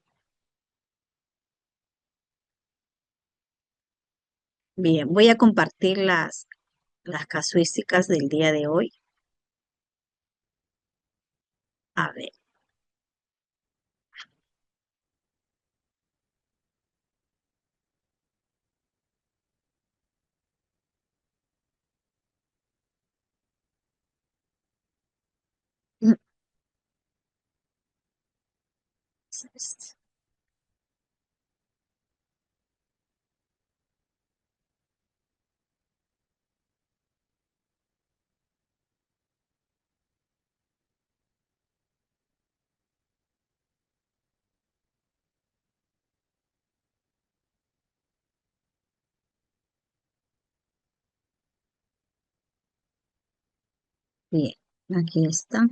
Bien, voy a compartir las casuísticas del día de hoy. A ver. Bien, aquí está.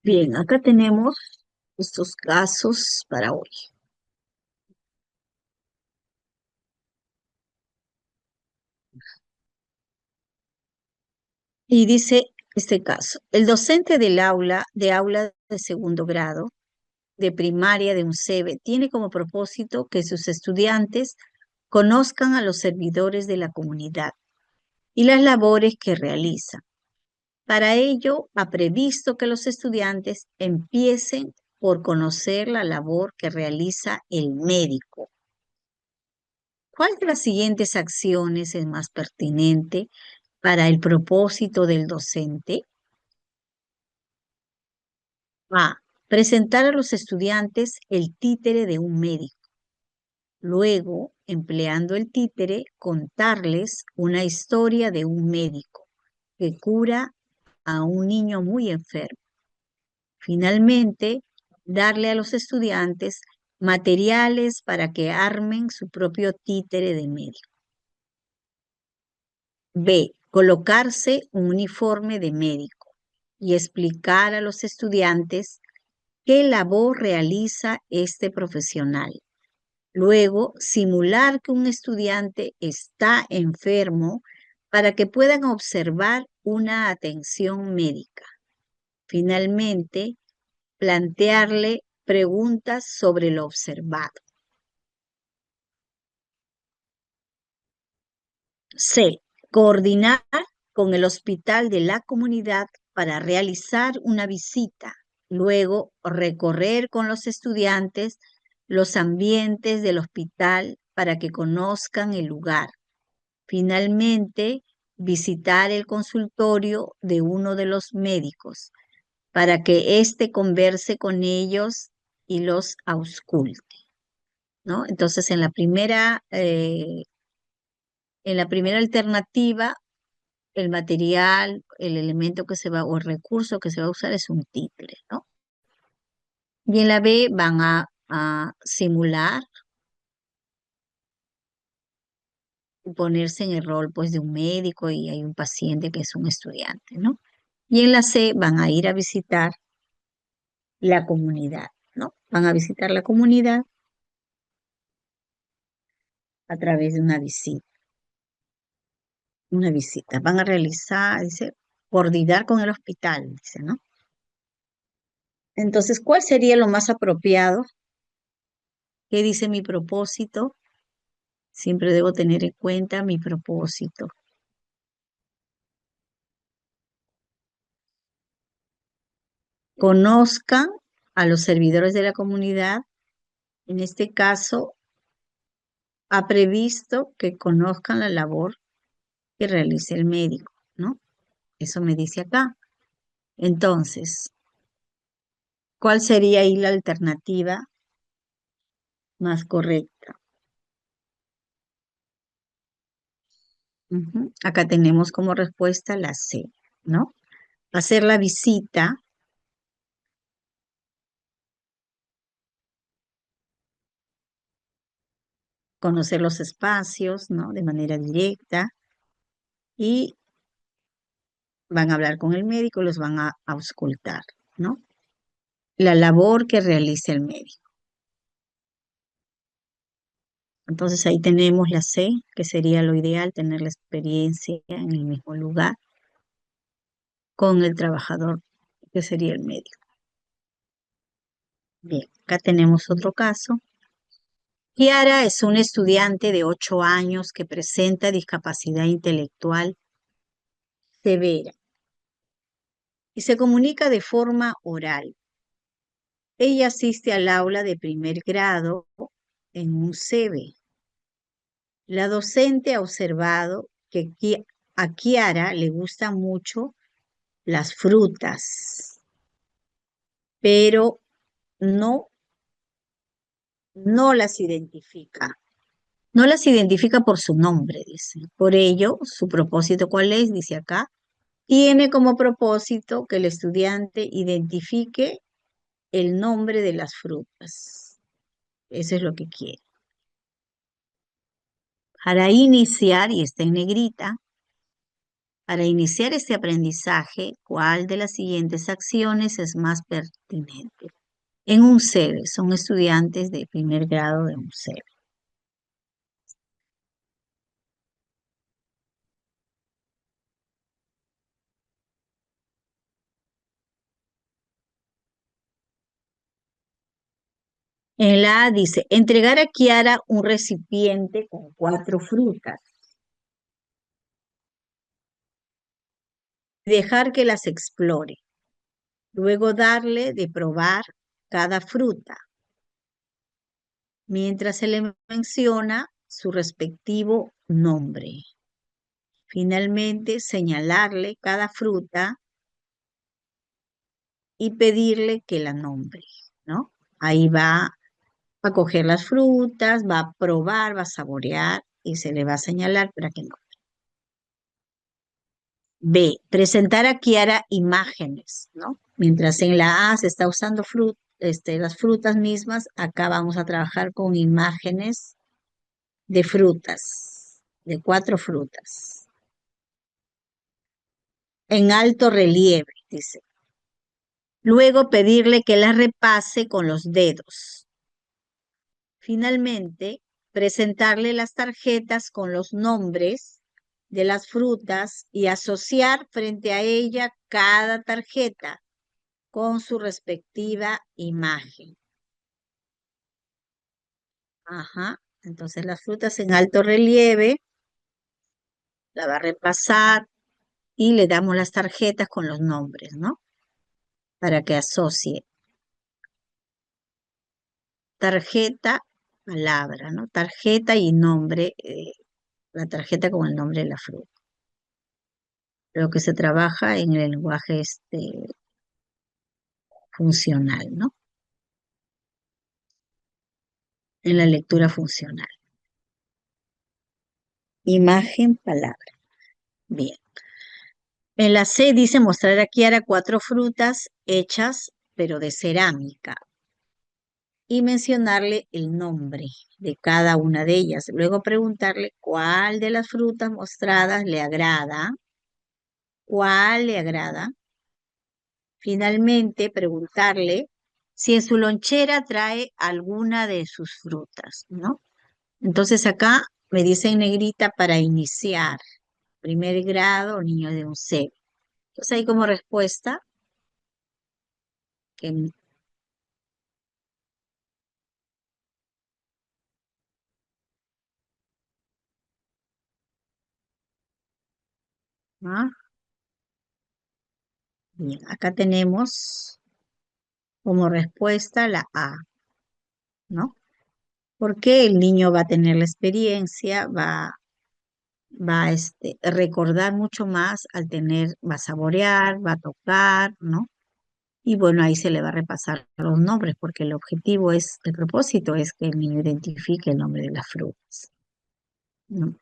Bien, acá tenemos estos casos para hoy. Y dice este caso, el docente del aula de segundo grado, de primaria de un SEBE, tiene como propósito que sus estudiantes conozcan a los servidores de la comunidad y las labores que realizan. Para ello, ha previsto que los estudiantes empiecen por conocer la labor que realiza el médico. ¿Cuál de las siguientes acciones es más pertinente para el propósito del docente? A. Presentar a los estudiantes el títere de un médico. Luego, empleando el títere, contarles una historia de un médico que cura a un niño muy enfermo. Finalmente, darle a los estudiantes materiales para que armen su propio títere de médico. B. Colocarse un uniforme de médico y explicar a los estudiantes qué labor realiza este profesional. Luego, simular que un estudiante está enfermo para que puedan observar una atención médica. Finalmente, plantearle preguntas sobre lo observado. C. Coordinar con el hospital de la comunidad para realizar una visita. Luego, recorrer con los estudiantes los ambientes del hospital para que conozcan el lugar. Finalmente, visitar el consultorio de uno de los médicos para que éste converse con ellos y los ausculte, ¿no? Entonces, en la primera alternativa, el material, el elemento que se va, o el recurso que se va a usar es un títere, ¿no? Y en la B van a simular y ponerse en el rol, pues, de un médico y hay un paciente que es un estudiante, ¿no? Y en la C van a ir a visitar la comunidad, ¿no? Van a visitar la comunidad a través de una visita. Van a realizar, dice, coordinar con el hospital, dice, ¿no? Entonces, ¿cuál sería lo más apropiado? ¿Qué dice mi propósito? Siempre debo tener en cuenta mi propósito. Conozcan a los servidores de la comunidad. En este caso, ha previsto que conozcan la labor que realice el médico, ¿no? Eso me dice acá. Entonces, ¿cuál sería ahí la alternativa más correcta? Ujú. Acá tenemos como respuesta la C, ¿no? hacer la visita, conocer los espacios, ¿no? De manera directa y van a hablar con el médico, los van a auscultar, ¿no? La labor que realiza el médico. Entonces ahí tenemos la C, que sería lo ideal, tener la experiencia en el mismo lugar con el trabajador, que sería el médico. Bien, acá tenemos otro caso. Kiara es un estudiante de 8 años que presenta discapacidad intelectual severa y se comunica de forma oral. Ella asiste al aula de primer grado en un CEBE. La docente ha observado que a Kiara le gustan mucho las frutas, pero no, no las identifica. No las identifica por su nombre, dice. Por ello, su propósito, ¿cuál es? Dice acá, tiene como propósito que el estudiante identifique el nombre de las frutas. Eso es lo que quiere. Para iniciar, y está en negrita, para iniciar este aprendizaje, ¿cuál de las siguientes acciones es más pertinente? En un CEBE, son estudiantes de primer grado de un CEBE. En la A dice, entregar a Kiara un recipiente con 4 frutas, dejar que las explore, luego darle de probar cada fruta, mientras se le menciona su respectivo nombre. Finalmente, señalarle cada fruta y pedirle que la nombre, ¿no? Ahí va a coger las frutas, va a probar, va a saborear y se le va a señalar para que no. B, presentar a Kiara imágenes, ¿no? Mientras en la A se está usando las frutas mismas, acá vamos a trabajar con imágenes de frutas, de 4 frutas, en alto relieve, dice. Luego pedirle que las repase con los dedos. Finalmente, presentarle las tarjetas con los nombres de las frutas y asociar frente a ella cada tarjeta con su respectiva imagen. Ajá. Entonces las frutas en alto relieve, la va a repasar y le damos las tarjetas con los nombres, ¿no? Para que asocie tarjeta, palabra, ¿no? Tarjeta y nombre, la tarjeta con el nombre de la fruta. Lo que se trabaja en el lenguaje funcional, ¿no? En la lectura funcional. Imagen, palabra. Bien. En la C dice mostrar a Kiara 4 frutas hechas, pero de cerámica, y mencionarle el nombre de cada una de ellas. Luego preguntarle cuál de las frutas mostradas le agrada, cuál le agrada. Finalmente, preguntarle si en su lonchera trae alguna de sus frutas, ¿no? Entonces acá me dice en negrita para iniciar, primer grado, niño de un C. Entonces ahí como respuesta, que, ¿ah? Bien, acá tenemos como respuesta la A, ¿no? Porque el niño va a tener la experiencia, va a recordar mucho más al tener, va a saborear, va a tocar, ¿no? Y bueno, ahí se le va a repasar los nombres, porque el objetivo es, el propósito es que el niño identifique el nombre de las frutas, ¿no?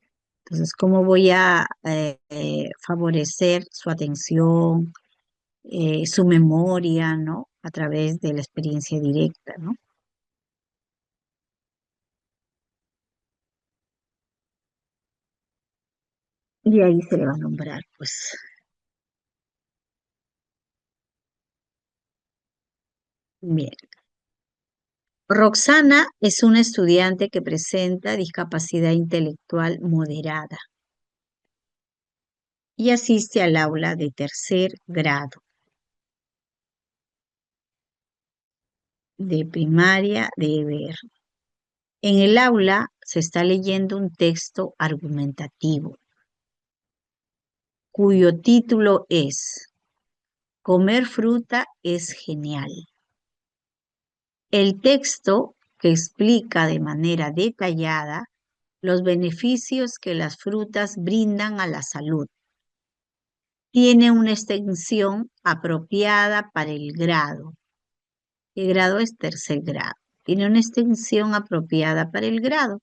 Entonces, ¿cómo voy a favorecer su atención, su memoria, ¿no? A través de la experiencia directa, ¿no? Y ahí se le va a nombrar, pues, bien. Roxana es una estudiante que presenta discapacidad intelectual moderada y asiste al aula de tercer grado de primaria de EBR. En el aula se está leyendo un texto argumentativo cuyo título es Comer fruta es genial. El texto que explica de manera detallada los beneficios que las frutas brindan a la salud. Tiene una extensión apropiada para el grado. El grado es tercer grado. Tiene una extensión apropiada para el grado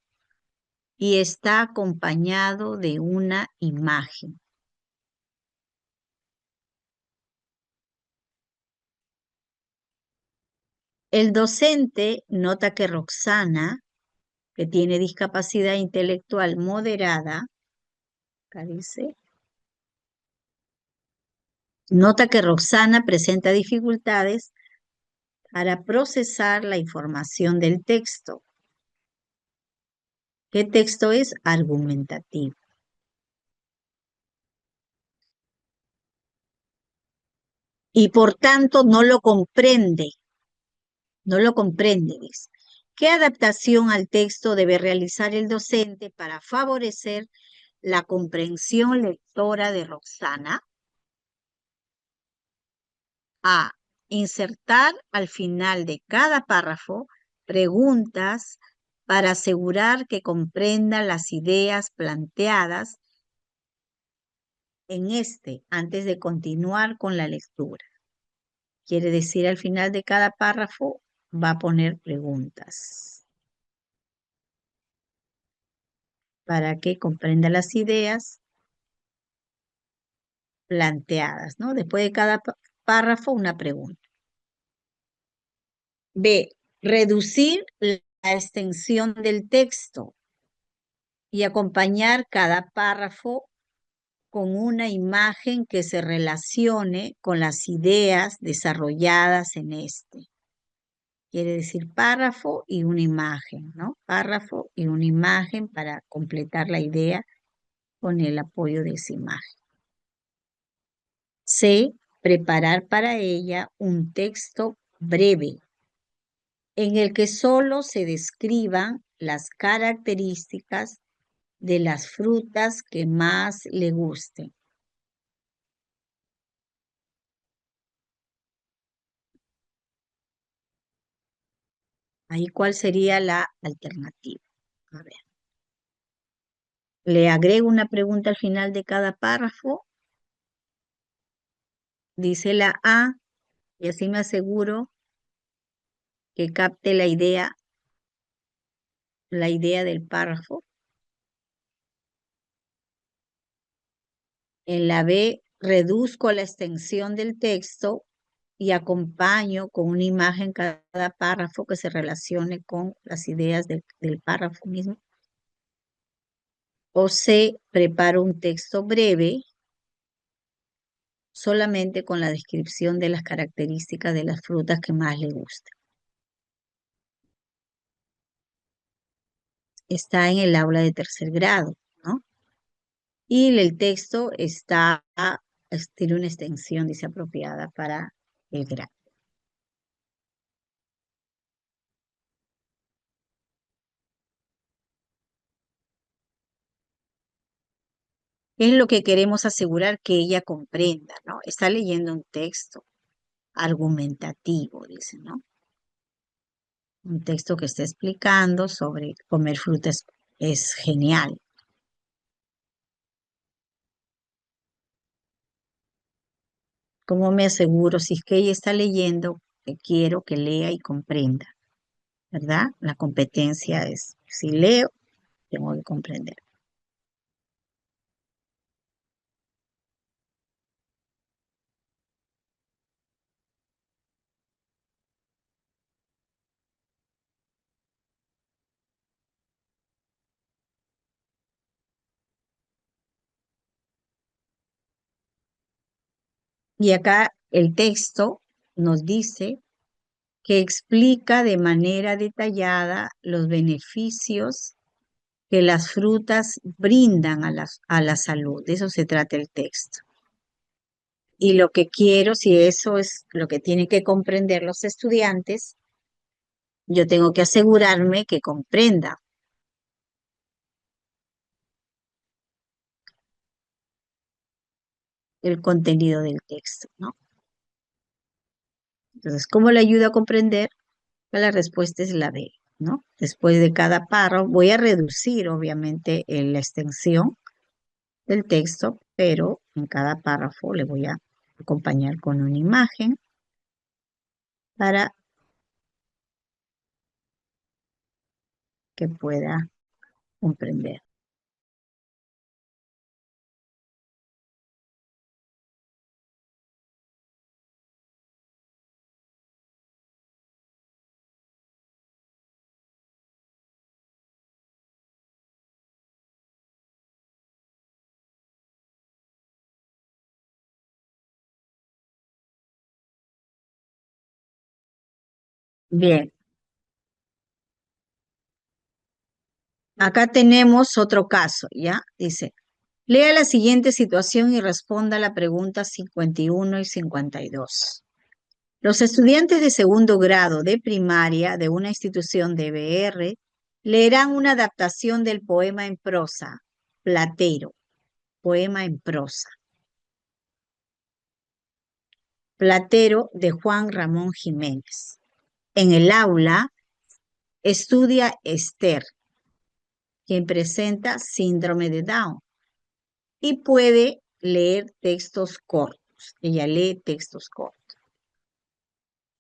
y está acompañado de una imagen. El docente nota que Roxana, que tiene discapacidad intelectual moderada, acá dice, nota que Roxana presenta dificultades para procesar la información del texto. ¿Qué texto es? Argumentativo. Y por tanto no lo comprende, no lo comprende, dice. ¿Qué adaptación al texto debe realizar el docente para favorecer la comprensión lectora de Roxana? A. Insertar al final de cada párrafo preguntas para asegurar que comprenda las ideas planteadas en este antes de continuar con la lectura. Quiere decir, al final de cada párrafo va a poner preguntas para que comprenda las ideas planteadas, ¿no? Después de cada párrafo, una pregunta. B. Reducir la extensión del texto y acompañar cada párrafo con una imagen que se relacione con las ideas desarrolladas en este. Quiere decir párrafo y una imagen, ¿no? Párrafo y una imagen para completar la idea con el apoyo de esa imagen. C. Preparar para ella un texto breve en el que solo se describan las características de las frutas que más le gusten. Ahí, ¿cuál sería la alternativa? A ver, le agrego una pregunta al final de cada párrafo. Dice la A, y así me aseguro que capte la idea del párrafo. En la B, reduzco la extensión del texto y acompaño con una imagen cada párrafo que se relacione con las ideas del párrafo mismo. O C, preparo un texto breve solamente con la descripción de las características de las frutas que más le gustan. Está en el aula de tercer grado, ¿no? Y el texto tiene una extensión, dice, apropiada para el grado. Es lo que queremos asegurar que ella comprenda, ¿no? Está leyendo un texto argumentativo, dice, ¿no? Un texto que está explicando sobre comer frutas es genial. ¿Cómo me aseguro si es que ella está leyendo que quiero que lea y comprenda? ¿Verdad? La competencia es, si leo, tengo que comprender. Y acá el texto nos dice que explica de manera detallada los beneficios que las frutas brindan a la salud. De eso se trata el texto. Y lo que quiero, si eso es lo que tienen que comprender los estudiantes, yo tengo que asegurarme que comprenda el contenido del texto, ¿no? Entonces, ¿cómo le ayuda a comprender? Pues la respuesta es la B, ¿no? Después de cada párrafo, voy a reducir, obviamente, la extensión del texto, pero en cada párrafo le voy a acompañar con una imagen para que pueda comprender. Bien, acá tenemos otro caso, ¿ya? Dice, lea la siguiente situación y responda a la pregunta 51 y 52. Los estudiantes de segundo grado de primaria de una institución de BR leerán una adaptación del poema en prosa, Platero, poema en prosa. Platero de Juan Ramón Jiménez. En el aula estudia Esther, quien presenta síndrome de Down y puede leer textos cortos. Ella lee textos cortos.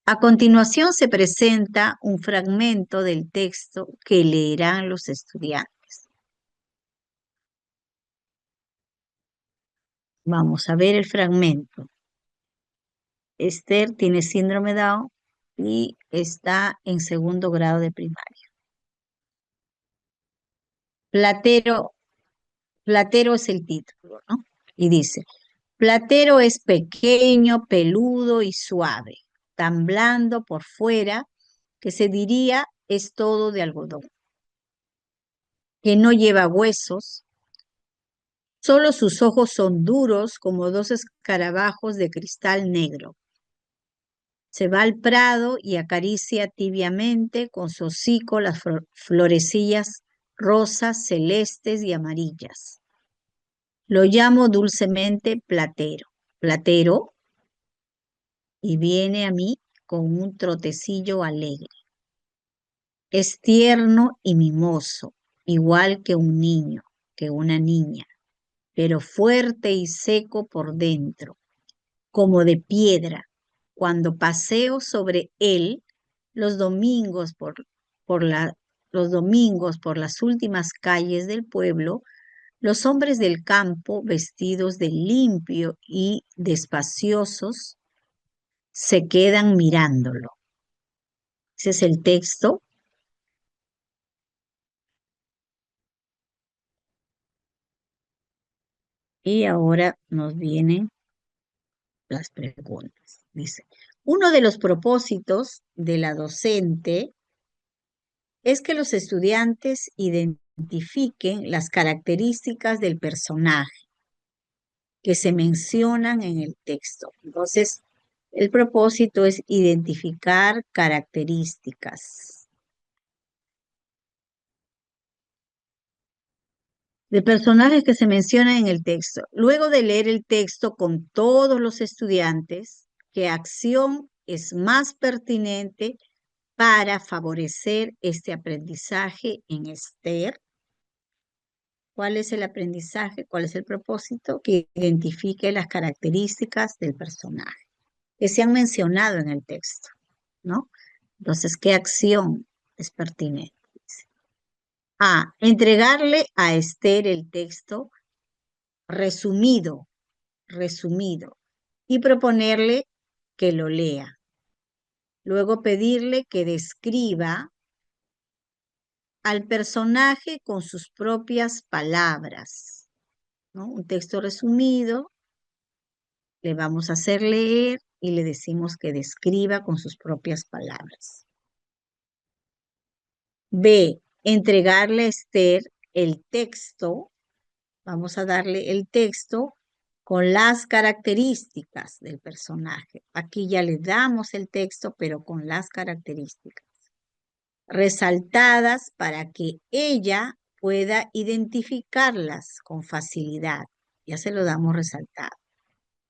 A continuación se presenta un fragmento del texto que leerán los estudiantes. Vamos a ver el fragmento. Esther tiene síndrome de Down y está en segundo grado de primaria. Platero, Platero es el título, ¿no? Y dice, Platero es pequeño, peludo y suave, tan blando por fuera que se diría es todo de algodón, que no lleva huesos, solo sus ojos son duros como dos escarabajos de cristal negro. Se va al prado y acaricia tibiamente con su hocico las florecillas rosas, celestes y amarillas. Lo llamo dulcemente Platero. Platero, y viene a mí con un trotecillo alegre. Es tierno y mimoso, igual que un niño, que una niña, pero fuerte y seco por dentro, como de piedra. Cuando paseo sobre él los domingos por la, los domingos por las últimas calles del pueblo, los hombres del campo, vestidos de limpio y despaciosos, se quedan mirándolo. Ese es el texto. Y ahora nos vienen las preguntas. Dice, uno de los propósitos de la docente es que los estudiantes identifiquen las características del personaje que se mencionan en el texto. Entonces, el propósito es identificar características de personajes que se mencionan en el texto. Luego de leer el texto con todos los estudiantes, ¿qué acción es más pertinente para favorecer este aprendizaje en Esther? ¿Cuál es el aprendizaje? ¿Cuál es el propósito? Que identifique las características del personaje que se han mencionado en el texto, ¿no? Entonces, ¿qué acción es pertinente? A, entregarle a Esther el texto resumido, resumido, y proponerle que lo lea. Luego pedirle que describa al personaje con sus propias palabras, ¿no? Un texto resumido le vamos a hacer leer y le decimos que describa con sus propias palabras. B, entregarle a Esther el texto. Vamos a darle el texto con las características del personaje. Aquí ya le damos el texto, pero con las características resaltadas para que ella pueda identificarlas con facilidad. Ya se lo damos resaltado.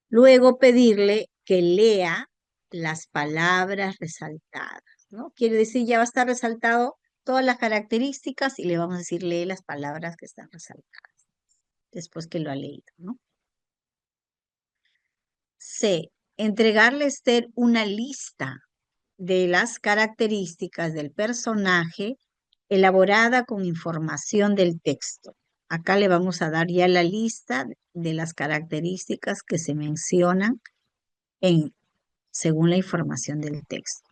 Luego pedirle que lea las palabras resaltadas, ¿no? Quiere decir, ya va a estar resaltado todas las características y le vamos a decir, lee las palabras que están resaltadas después que lo ha leído, ¿no? C. Entregarle a Esther una lista de las características del personaje elaborada con información del texto. Acá le vamos a dar ya la lista de las características que se mencionan según la información del texto.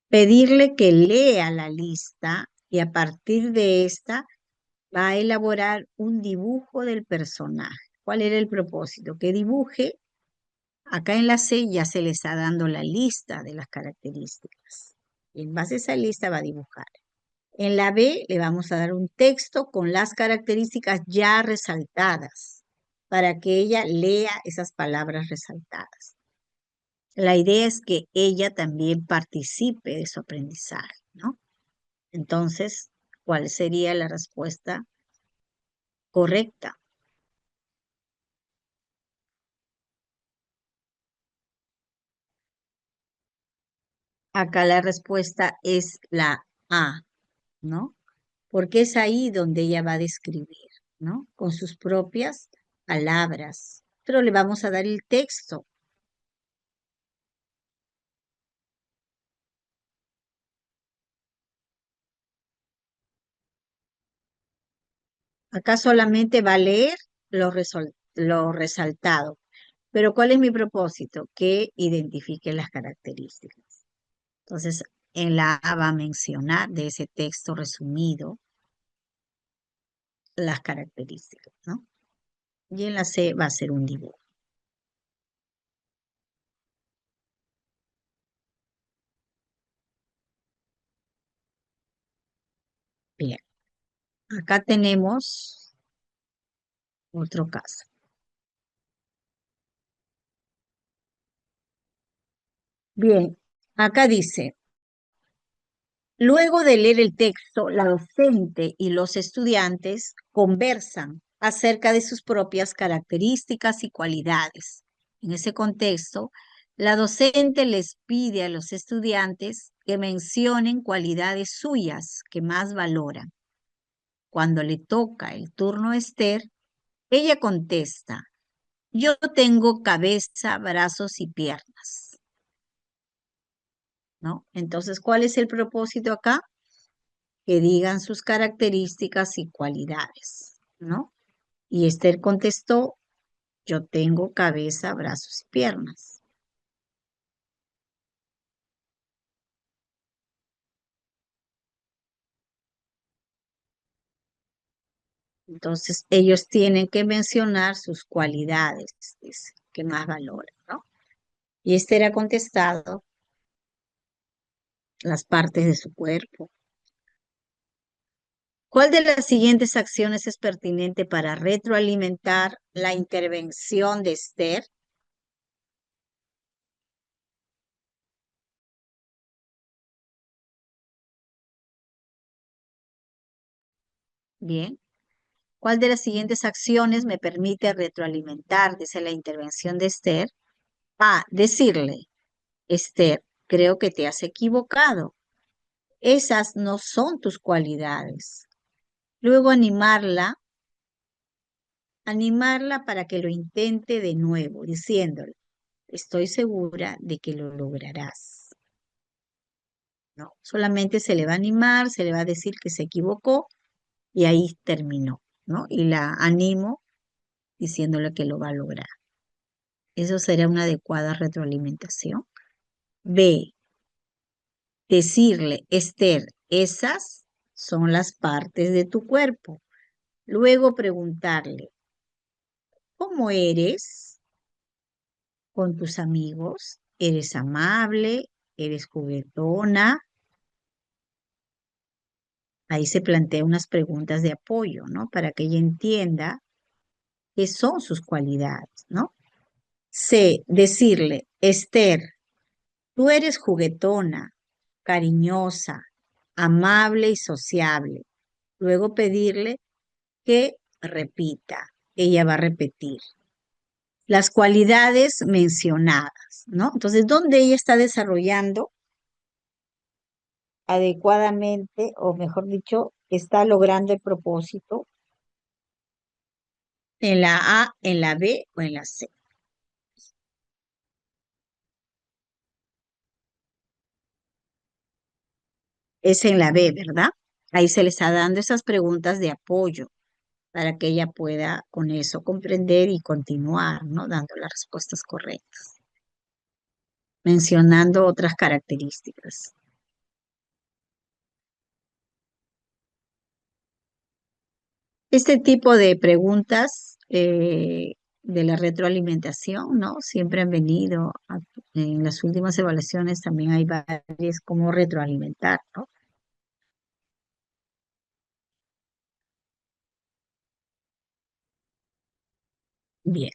Pedirle que lea la lista y a partir de esta va a elaborar un dibujo del personaje. ¿Cuál era el propósito? Que dibuje. Acá en la C ya se le está dando la lista de las características. Y en base a esa lista va a dibujar. En la B le vamos a dar un texto con las características ya resaltadas para que ella lea esas palabras resaltadas. La idea es que ella también participe de su aprendizaje, ¿no? Entonces, ¿cuál sería la respuesta correcta? Acá la respuesta es la A, ¿no? Porque es ahí donde ella va a describir, ¿no? Con sus propias palabras. Pero le vamos a dar el texto. Acá solamente va a leer lo resaltado. Pero ¿cuál es mi propósito? Que identifique las características. Entonces, en la A va a mencionar de ese texto resumido las características, ¿no? Y en la C va a ser un dibujo. Bien, acá tenemos otro caso. Bien, acá dice, luego de leer el texto, la docente y los estudiantes conversan acerca de sus propias características y cualidades. En ese contexto, la docente les pide a los estudiantes que mencionen cualidades suyas que más valoran. Cuando le toca el turno a Esther, ella contesta, yo tengo cabeza, brazos y piernas, ¿no? Entonces, ¿cuál es el propósito acá? Que digan sus características y cualidades, ¿no? Y Esther contestó, yo tengo cabeza, brazos y piernas. Entonces, ellos tienen que mencionar sus cualidades, dice, que más valoran, ¿no? Y Esther ha contestado las partes de su cuerpo. ¿Cuál de las siguientes acciones es pertinente para retroalimentar la intervención de Esther? Bien. ¿Cuál de las siguientes acciones me permite retroalimentar, dice la intervención de Esther? A, decirle, Esther, creo que te has equivocado. Esas no son tus cualidades. Luego animarla para que lo intente de nuevo, diciéndole, estoy segura de que lo lograrás. No, solamente se le va a animar, se le va a decir que se equivocó y ahí terminó, ¿no? Y la animo diciéndole que lo va a lograr. Eso será una adecuada retroalimentación. B, decirle, Esther, esas son las partes de tu cuerpo. Luego preguntarle, ¿cómo eres? con tus amigos? ¿Eres amable? ¿Eres juguetona? Ahí se plantea unas preguntas de apoyo, ¿no? Para que ella entienda qué son sus cualidades, ¿no? C, decirle, Esther, tú eres juguetona, cariñosa, amable y sociable. Luego pedirle que repita. Ella va a repetir las cualidades mencionadas, ¿no? Entonces, ¿dónde ella está desarrollando adecuadamente, o mejor dicho, está logrando el propósito? ¿En la A, en la B o en la C? Es en la B, ¿verdad? Ahí se le está dando esas preguntas de apoyo para que ella pueda con eso comprender y continuar, ¿no? Dando las respuestas correctas, mencionando otras características. Este tipo de preguntas de la retroalimentación, ¿no? Siempre han venido, en las últimas evaluaciones también hay varias como retroalimentar, ¿no? Bien,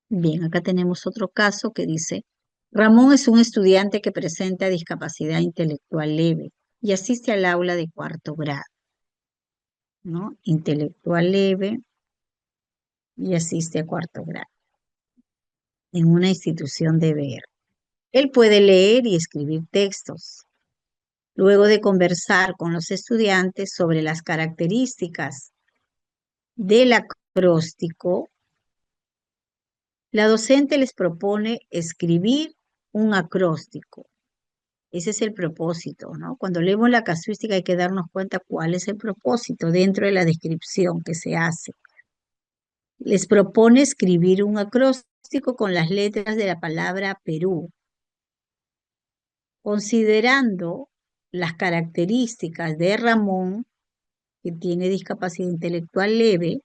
bien, acá tenemos otro caso que dice, Ramón es un estudiante que presenta discapacidad intelectual leve y asiste al aula de cuarto grado, ¿no? Intelectual leve y asiste a cuarto grado en una institución de ver. Él puede leer y escribir textos. Luego de conversar con los estudiantes sobre las características del acróstico, la docente les propone escribir un acróstico. Ese es el propósito, ¿no? Cuando leemos la casuística hay que darnos cuenta cuál es el propósito dentro de la descripción que se hace. Les propone escribir un acróstico con las letras de la palabra Perú, considerando las características de Ramón, que tiene discapacidad intelectual leve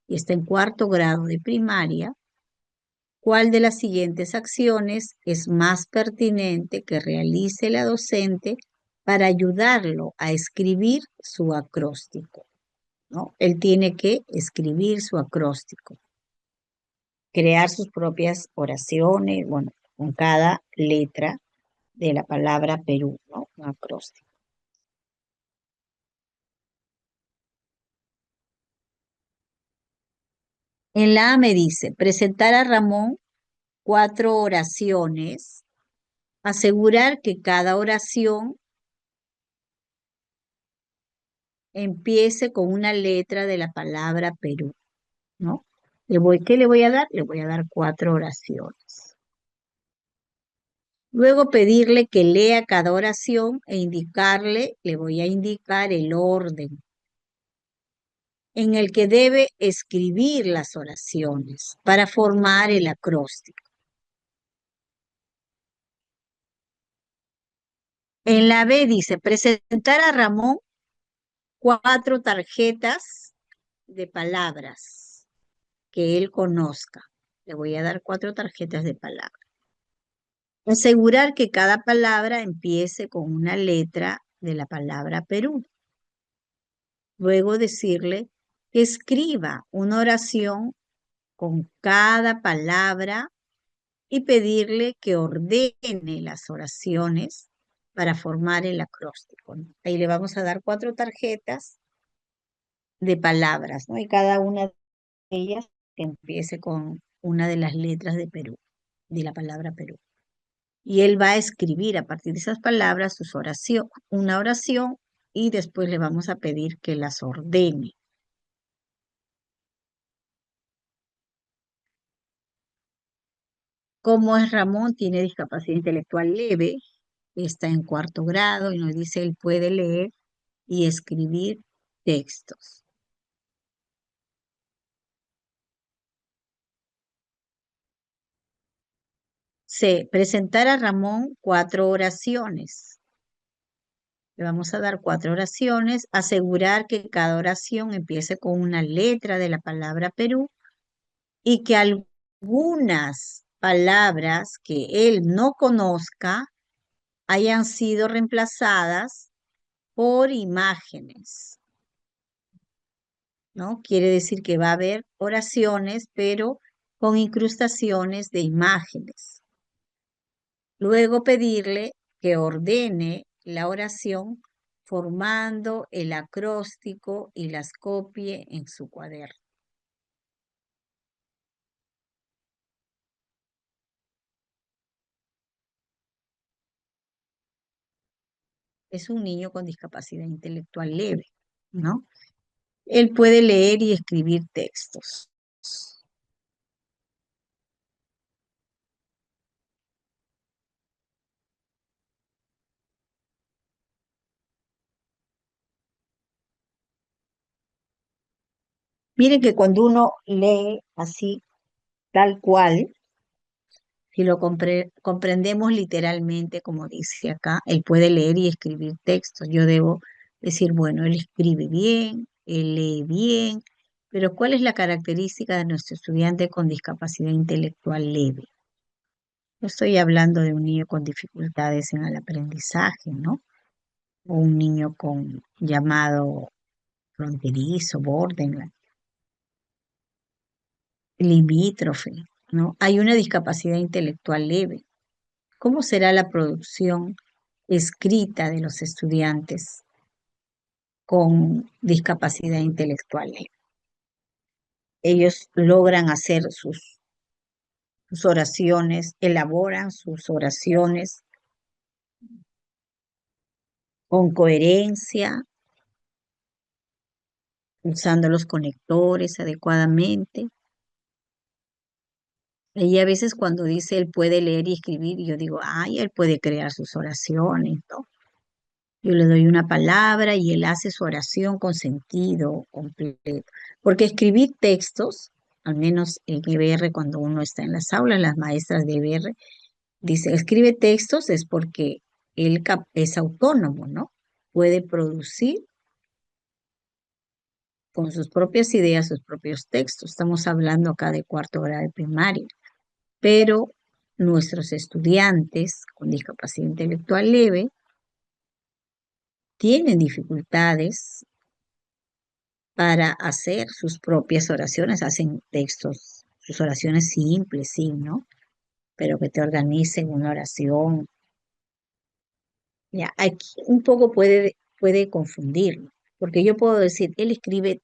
y está en cuarto grado de primaria. ¿Cuál de las siguientes acciones es más pertinente que realice la docente para ayudarlo a escribir su acróstico? ¿No? Él tiene que escribir su acróstico, crear sus propias oraciones, bueno, con cada letra de la palabra Perú, ¿no? Un acróstico. En la A me dice, presentar a Ramón 4 oraciones, asegurar que cada oración empiece con una letra de la palabra Perú, ¿no? ¿Qué le voy a dar? Le voy a dar 4 oraciones. Luego pedirle que lea cada oración e indicarle, le voy a indicar el orden en el que debe escribir las oraciones para formar el acróstico. En la B dice, presentar a Ramón 4 tarjetas de palabras que él conozca. Le voy a dar 4 tarjetas de palabras. Asegurar que cada palabra empiece con una letra de la palabra Perú. Luego decirle que escriba una oración con cada palabra y pedirle que ordene las oraciones para formar el acróstico, ¿no? Ahí le vamos a dar 4 tarjetas de palabras, ¿no? Y cada una de ellas que empiece con una de las letras de Perú, de la palabra Perú. Y él va a escribir a partir de esas palabras sus una oración y después le vamos a pedir que las ordene. Como es Ramón, tiene discapacidad intelectual leve, está en cuarto grado y nos dice él puede leer y escribir textos. C. Presentar a Ramón 4 oraciones. Le vamos a dar 4 oraciones, asegurar que cada oración empiece con una letra de la palabra Perú y que algunas palabras que él no conozca hayan sido reemplazadas por imágenes, ¿no? Quiere decir que va a haber oraciones, pero con incrustaciones de imágenes. Luego pedirle que ordene la oración formando el acróstico y las copie en su cuaderno. Es un niño con discapacidad intelectual leve, ¿no? Él puede leer y escribir textos. Miren que cuando uno lee así, tal cual, si lo comprendemos literalmente, como dice acá, él puede leer y escribir textos. Yo debo decir, bueno, él escribe bien, él lee bien, pero ¿cuál es la característica de nuestro estudiante con discapacidad intelectual leve? No estoy hablando de un niño con dificultades en el aprendizaje, ¿no? O un niño con llamado fronterizo, borderline, limítrofe, ¿no? Hay una discapacidad intelectual leve. ¿Cómo será la producción escrita de los estudiantes con discapacidad intelectual? Ellos logran hacer sus oraciones, elaboran sus oraciones con coherencia, usando los conectores adecuadamente. Y a veces cuando dice él puede leer y escribir, yo digo, ay, él puede crear sus oraciones, ¿no? Yo le doy una palabra y él hace su oración con sentido completo. Porque escribir textos, al menos en EBR, cuando uno está en las aulas, las maestras de EBR dicen, escribe textos es porque él es autónomo, ¿no? Puede producir con sus propias ideas sus propios textos. Estamos hablando acá de cuarto grado de primaria. Pero nuestros estudiantes con discapacidad intelectual leve tienen dificultades para hacer sus propias oraciones, hacen textos, sus oraciones simples, sí, ¿no? Pero que te organicen una oración. Ya, aquí un poco puede confundirlo, porque yo puedo decir, él escribe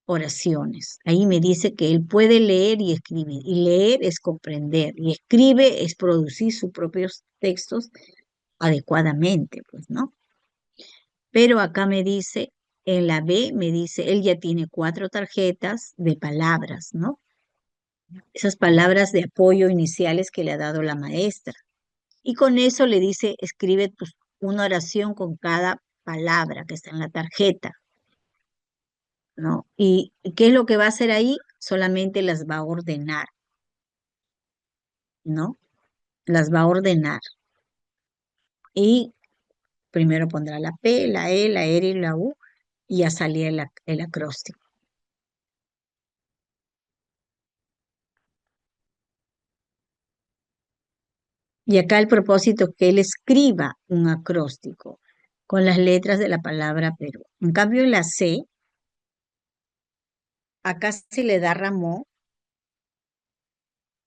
oraciones. Ahí me dice que él puede leer y escribir, y leer es comprender, y escribe es producir sus propios textos adecuadamente, pues, ¿no? Pero acá me dice, en la B me dice, él ya tiene 4 tarjetas de palabras, ¿no? Esas palabras de apoyo iniciales que le ha dado la maestra. Y con eso le dice, escribe una oración con cada palabra que está en la tarjeta, ¿no? ¿Y qué es lo que va a hacer ahí? Solamente las va a ordenar, ¿no? Las va a ordenar. Y primero pondrá la P, la E, la R y la U, y ya salía el acróstico. Y acá el propósito es que él escriba un acróstico con las letras de la palabra Perú. En cambio, en la C, acá se le da a Ramón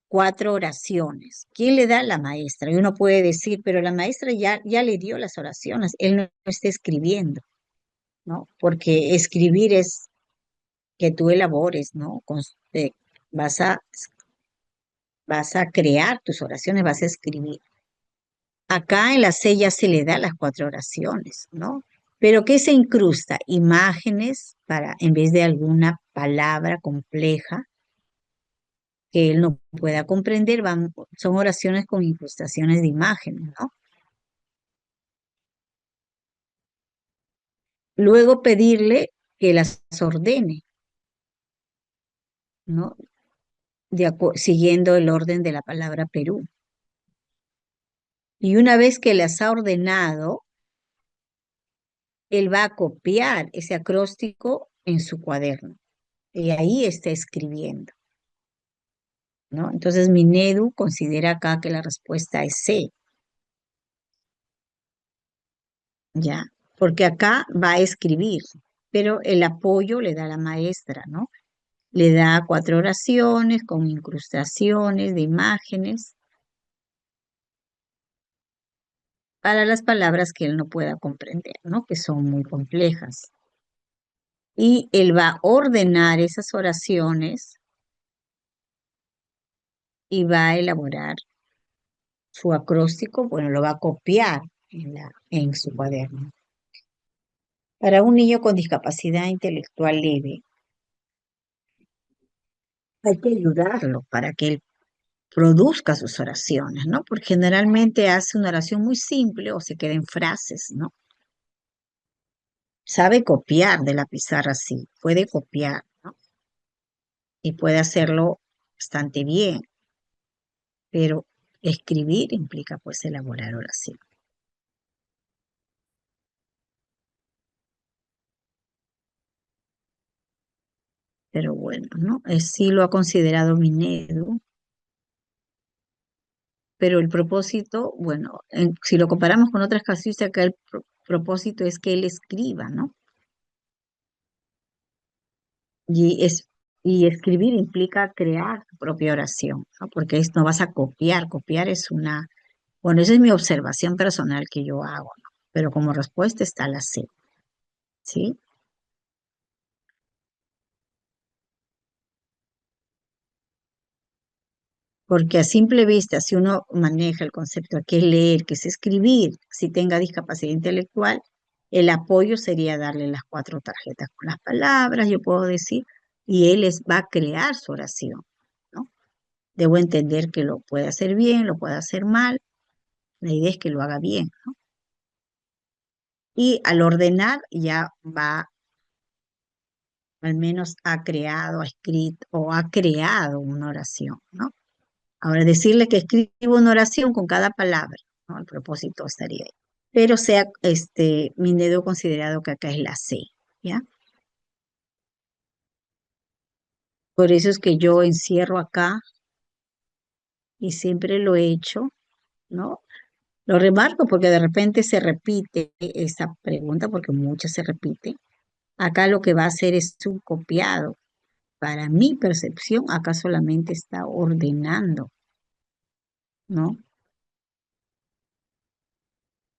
4 oraciones. ¿Quién le da? La maestra. Y uno puede decir, pero la maestra ya le dio las oraciones, él no está escribiendo, ¿no? Porque escribir es que tú elabores, ¿no? Vas a, vas a crear tus oraciones, vas a escribir. Acá en la C ya se le da las 4 oraciones, ¿no? Pero ¿qué se incrusta? Imágenes para, en vez de alguna palabra compleja que él no pueda comprender, son oraciones con incrustaciones de imágenes, ¿no? Luego pedirle que las ordene, ¿no? Siguiendo el orden de la palabra Perú. Y una vez que las ha ordenado, él va a copiar ese acróstico en su cuaderno. Y ahí está escribiendo, ¿no? Entonces Minedu considera acá que la respuesta es C, ¿ya? Porque acá va a escribir, pero el apoyo le da la maestra, ¿no? Le da 4 oraciones con incrustaciones de imágenes para las palabras que él no pueda comprender, ¿no? Que son muy complejas. Y él va a ordenar esas oraciones y va a elaborar su acróstico, bueno, lo va a copiar en su cuaderno. Para un niño con discapacidad intelectual leve, hay que ayudarlo para que él produzca sus oraciones, ¿no? Porque generalmente hace una oración muy simple o se queda en frases, ¿no? Sabe copiar de la pizarra, sí, puede copiar, ¿no? Y puede hacerlo bastante bien, pero escribir implica pues elaborar oración. Pero bueno, ¿no? Sí lo ha considerado Minedu, pero el propósito, bueno, si lo comparamos con otras casuísticas, acá el propósito es que él escriba, ¿no? Y, es, y escribir implica crear tu propia oración, ¿no? Porque no vas a copiar, copiar es una, bueno, esa es mi observación personal que yo hago, ¿no? Pero como respuesta está la C, ¿sí? Porque a simple vista, si uno maneja el concepto de qué es leer, qué es escribir, si tenga discapacidad intelectual, el apoyo sería darle las 4 tarjetas con las palabras, yo puedo decir, y él va a crear su oración, ¿no? Debo entender que lo puede hacer bien, lo puede hacer mal, la idea es que lo haga bien, ¿no? Y al ordenar ya va, al menos ha creado, ha escrito o ha creado una oración, ¿no? Ahora, decirle que escriba una oración con cada palabra, ¿no? El propósito estaría ahí. Pero sea mi dedo considerado que acá es la C, ¿ya? Por eso es que yo encierro acá y siempre lo he hecho, ¿no? Lo remarco porque de repente se repite esa pregunta, porque muchas se repite. Acá lo que va a hacer es un copiado. Para mi percepción, acá solamente está ordenando, ¿no?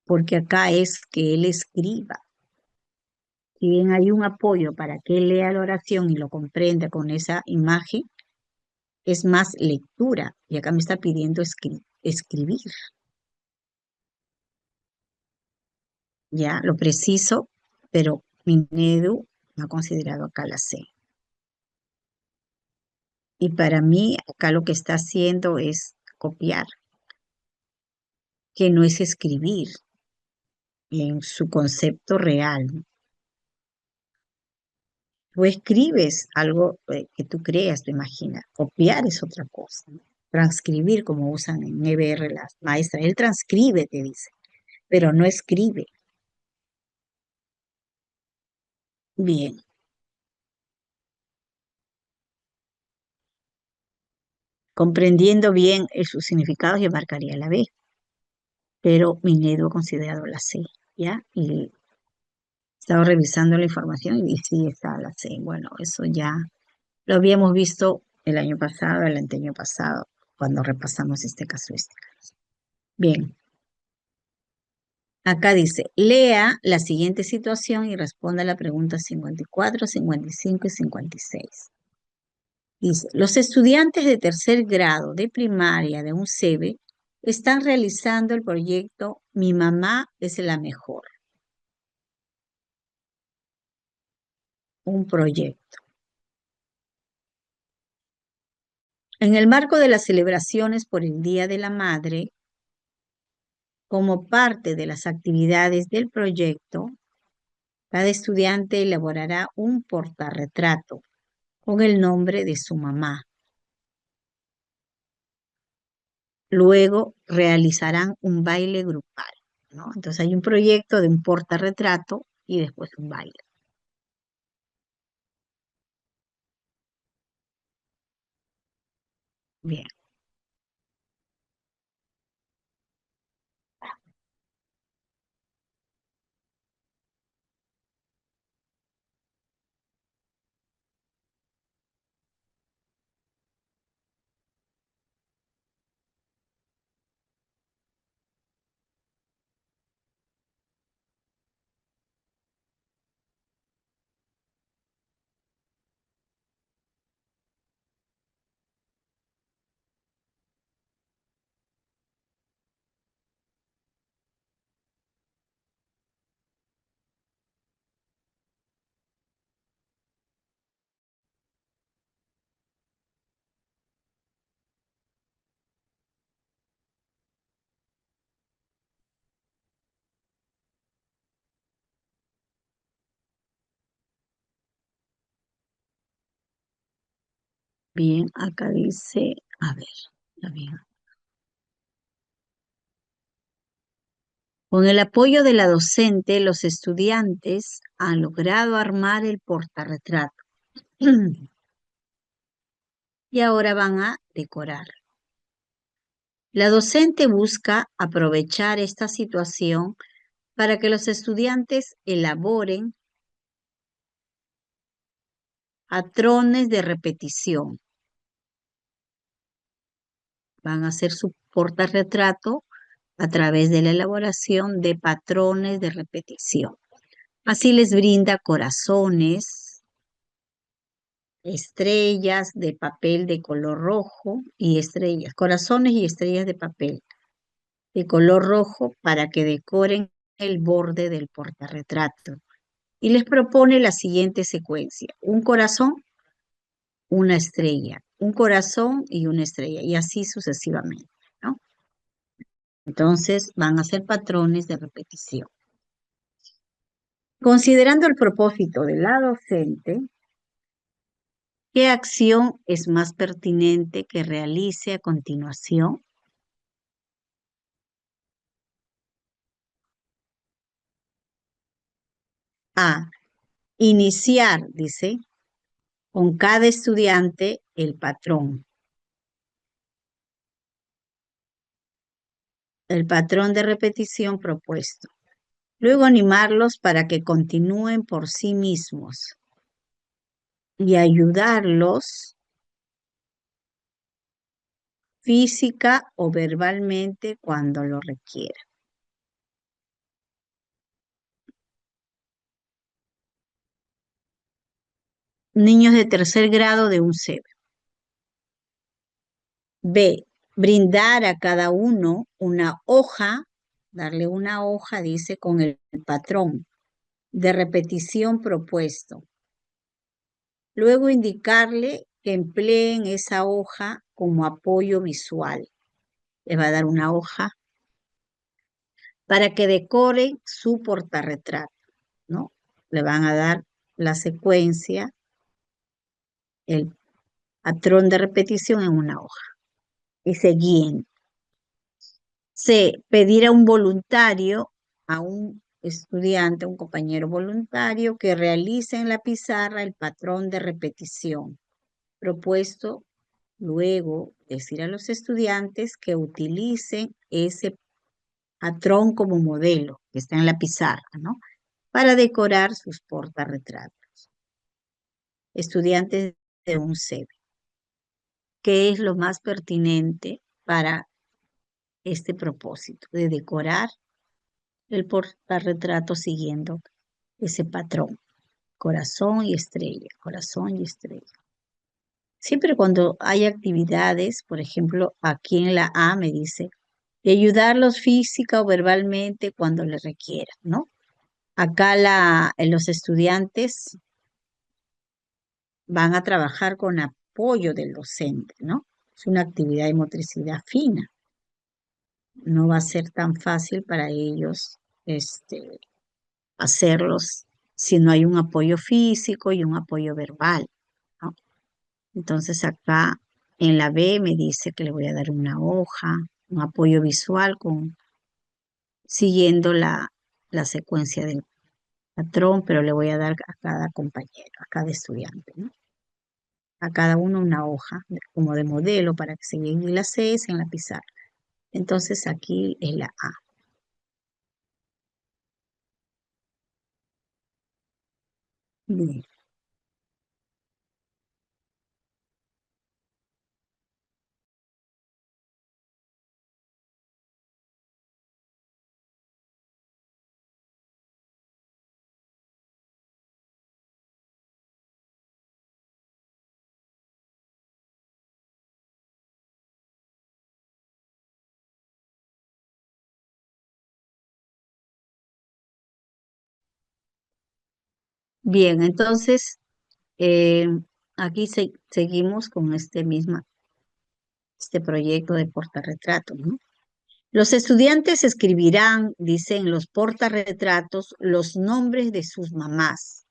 Porque acá es que él escriba. Si bien hay un apoyo para que él lea la oración y lo comprenda con esa imagen, es más lectura. Y acá me está pidiendo escribir, ya lo preciso, pero Minedu no ha considerado acá la C. Y para mí, acá lo que está haciendo es copiar, que no es escribir en su concepto real. Tú escribes algo que tú creas, te imaginas. Copiar es otra cosa, ¿no? Transcribir, como usan en EBR las maestras. Él transcribe, te dice, pero no escribe. Bien, comprendiendo bien sus significados, yo marcaría la B, pero Minedo ha considerado la C, ¿ya? Y estaba revisando la información y sí está la C. Bueno, eso ya lo habíamos visto el año pasado, el anteaño pasado, cuando repasamos este casuística. Bien, acá dice, lea la siguiente situación y responda a la pregunta 54, 55 y 56. Dice, los estudiantes de tercer grado de primaria de un SEBE están realizando el proyecto Mi mamá es la mejor, un proyecto. En el marco de las celebraciones por el Día de la Madre, como parte de las actividades del proyecto, cada estudiante elaborará un portarretrato con el nombre de su mamá. luego realizarán un baile grupal, ¿no? Entonces hay un proyecto de un portarretrato y después un baile. Bien, bien, acá dice, a ver, está bien. Con el apoyo de la docente, los estudiantes han logrado armar el portarretrato y ahora van a decorar. La docente busca aprovechar esta situación para que los estudiantes elaboren patrones de repetición. Van a hacer su portarretrato a través de la elaboración de patrones de repetición. Así les brinda corazones, estrellas de papel de color rojo y estrellas, corazones y estrellas de papel de color rojo para que decoren el borde del portarretrato. Y les propone la siguiente secuencia: un corazón, una estrella, un corazón y una estrella, y así sucesivamente, ¿no? Entonces van a ser patrones de repetición. Considerando el propósito de la docente, ¿qué acción es más pertinente que realice a continuación? A. Iniciar, dice, con cada estudiante el patrón de repetición propuesto. Luego animarlos para que continúen por sí mismos y ayudarlos física o verbalmente cuando lo requiera. Niños de tercer grado de un CEP. B. Brindar a cada uno una hoja, darle una hoja, dice, con el patrón de repetición propuesto. Luego indicarle que empleen esa hoja como apoyo visual. Les va a dar una hoja para que decoren su portarretrato, ¿no? Le van a dar la secuencia, el patrón de repetición en una hoja y se guíen. C. Pedir a un voluntario, a un estudiante, un compañero voluntario, que realice en la pizarra el patrón de repetición propuesto. Luego, decir a los estudiantes que utilicen ese patrón como modelo que está en la pizarra, ¿no? Para decorar sus portarretratos. Estudiantes de un CEP. ¿Qué es lo más pertinente para este propósito de decorar el portarretrato siguiendo ese patrón? Corazón y estrella, corazón y estrella. Siempre cuando hay actividades, por ejemplo, aquí en la A me dice, y ayudarlos física o verbalmente cuando les requiera, ¿no? Acá los estudiantes van a trabajar con apoyo del docente, ¿no? Es una actividad de motricidad fina. No va a ser tan fácil para ellos hacerlos si no hay un apoyo físico y un apoyo verbal, ¿no? Entonces acá en la B me dice que le voy a dar una hoja, un apoyo visual siguiendo la secuencia del patrón, pero le voy a dar a cada compañero, a cada estudiante, ¿no? A cada uno una hoja como de modelo para que se lleguen las Cs en la pizarra. Entonces aquí es la A. Bien. Bien, entonces eh, aquí seguimos con este proyecto de portarretratos, ¿no? Los estudiantes escribirán, dicen los portarretratos, los nombres de sus mamás.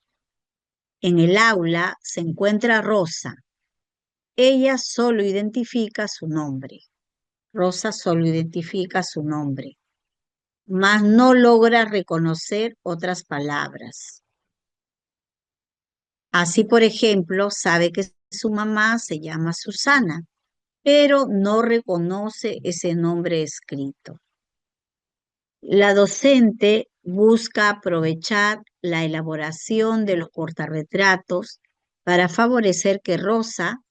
En el aula se encuentra Rosa. Ella solo identifica su nombre. Rosa solo identifica su nombre, mas no logra reconocer otras palabras. Así, por ejemplo, sabe que su mamá se llama Susana, pero no reconoce ese nombre escrito. La docente busca aprovechar la elaboración de los portarretratos para favorecer que Rosa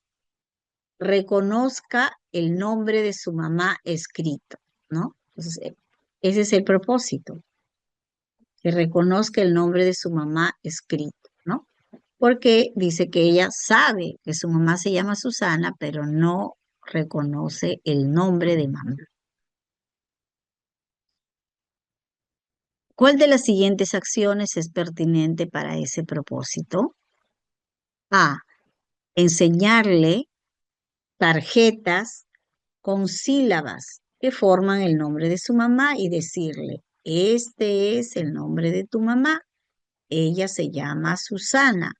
reconozca el nombre de su mamá escrito, ¿no? Entonces, ese es el propósito, que reconozca el nombre de su mamá escrito, ¿no? Porque dice que ella sabe que su mamá se llama Susana, pero no reconoce el nombre de mamá. ¿Cuál de las siguientes acciones es pertinente para ese propósito? A. Enseñarle tarjetas con sílabas que forman el nombre de su mamá y decirle, este es el nombre de tu mamá, ella se llama Susana.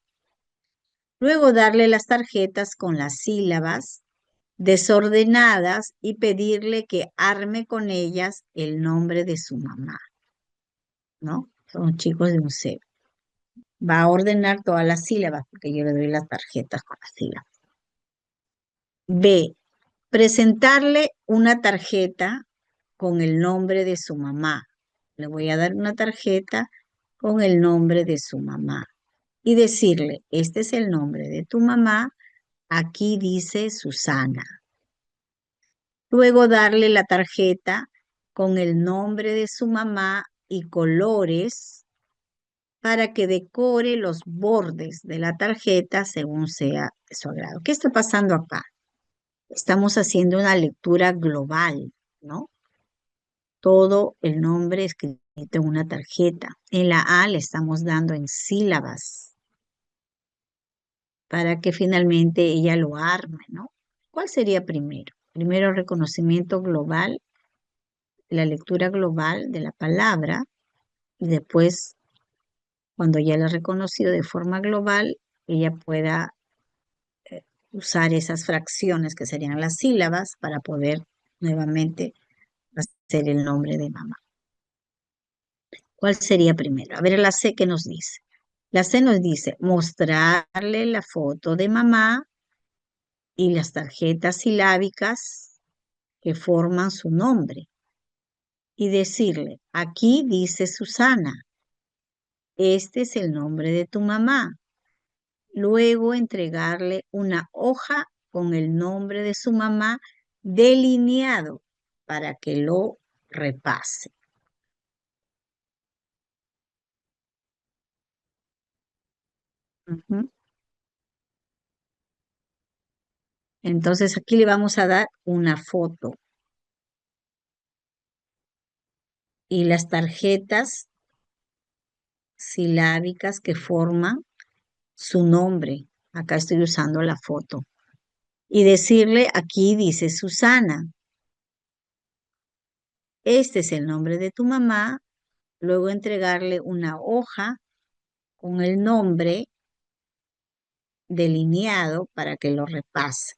Luego darle las tarjetas con las sílabas desordenadas y pedirle que arme con ellas el nombre de su mamá, ¿no? Son chicos de un cero. Va a ordenar todas las sílabas porque yo le doy las tarjetas con las sílabas. B. Presentarle una tarjeta con el nombre de su mamá. Le voy a dar una tarjeta con el nombre de su mamá y decirle, este es el nombre de tu mamá, aquí dice Susana. Luego darle la tarjeta con el nombre de su mamá y colores para que decore los bordes de la tarjeta según sea de su agrado. ¿Qué está pasando acá? Estamos haciendo una lectura global, ¿no? Todo el nombre escrito en una tarjeta. En la A le estamos dando en sílabas para que finalmente ella lo arme, ¿no? ¿Cuál sería primero? Primero, reconocimiento global, la lectura global de la palabra, y después, cuando ya la ha reconocido de forma global, ella pueda usar esas fracciones que serían las sílabas para poder nuevamente hacer el nombre de mamá. ¿Cuál sería primero? A ver, la C, ¿qué nos dice? La C nos dice mostrarle la foto de mamá y las tarjetas silábicas que forman su nombre y decirle, aquí dice Susana, este es el nombre de tu mamá. Luego entregarle una hoja con el nombre de su mamá delineado para que lo repase. Ujú. Entonces aquí le vamos a dar una foto y las tarjetas silábicas que forman su nombre. Acá estoy usando la foto. Y decirle, aquí dice Susana, este es el nombre de tu mamá. Luego entregarle una hoja con el nombre delineado para que lo repase.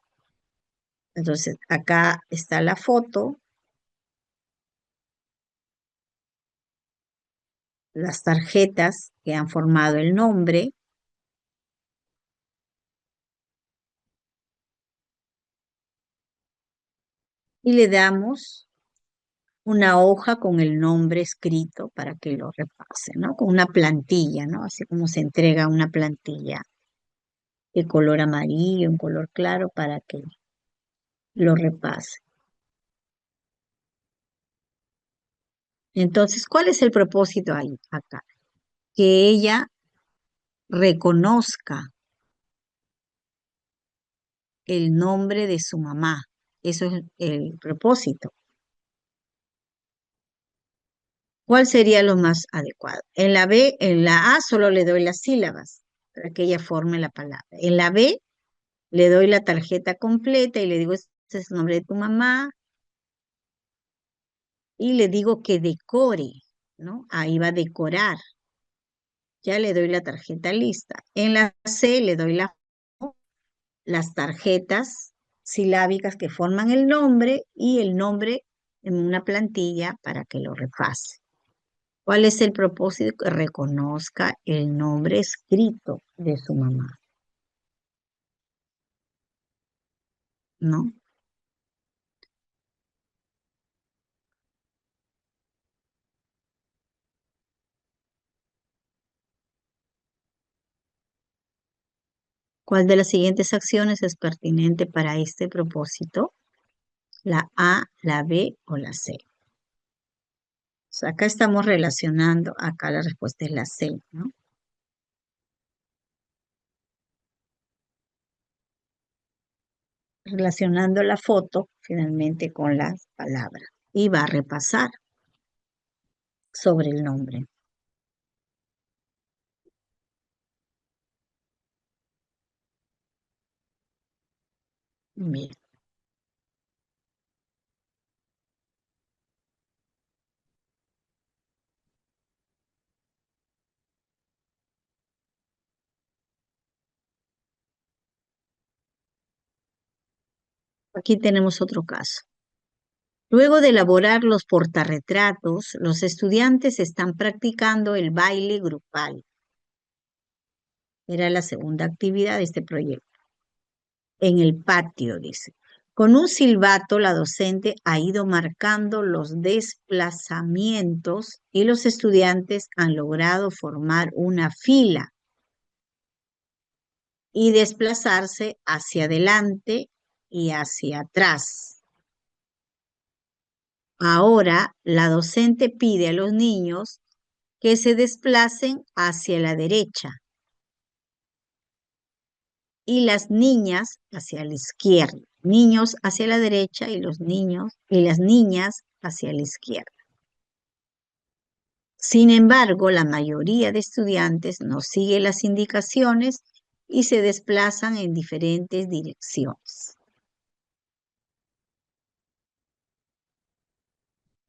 Entonces, acá está la foto las tarjetas que han formado el nombre y le damos una hoja con el nombre escrito para que lo repase, ¿no? Con una plantilla, ¿no? Así como se entrega una plantilla de color amarillo, un color claro, para que lo repase. Entonces, ¿cuál es el propósito ahí, acá? Que ella reconozca el nombre de su mamá. Eso es el propósito. ¿Cuál sería lo más adecuado? En la B, en la A solo le doy las sílabas para que ella forme la palabra. En la B le doy la tarjeta completa y le digo, este es el nombre de tu mamá, y le digo que decore, ¿no? Ahí va a decorar. Ya le doy la tarjeta lista. En la C le doy las tarjetas silábicas que forman el nombre y el nombre en una plantilla para que lo repase. ¿Cuál es el propósito? Que reconozca el nombre escrito de su mamá, ¿no? ¿Cuál de las siguientes acciones es pertinente para este propósito? ¿La A, la B o la C? O sea, acá estamos relacionando, acá la respuesta es la C, ¿no? Relacionando la foto finalmente con las palabras. Y va a repasar sobre el nombre. Bien, aquí tenemos otro caso. Luego de elaborar los portarretratos, los estudiantes están practicando el baile grupal. Era la segunda actividad de este proyecto. En el patio, dice. Con un silbato, la docente ha ido marcando los desplazamientos y los estudiantes han logrado formar una fila y desplazarse hacia adelante y hacia atrás. Ahora, la docente pide a los niños que se desplacen hacia la derecha y las niñas hacia la izquierda. Niños hacia la derecha y los niños y las niñas hacia la izquierda. Sin embargo, la mayoría de estudiantes no sigue las indicaciones y se desplazan en diferentes direcciones.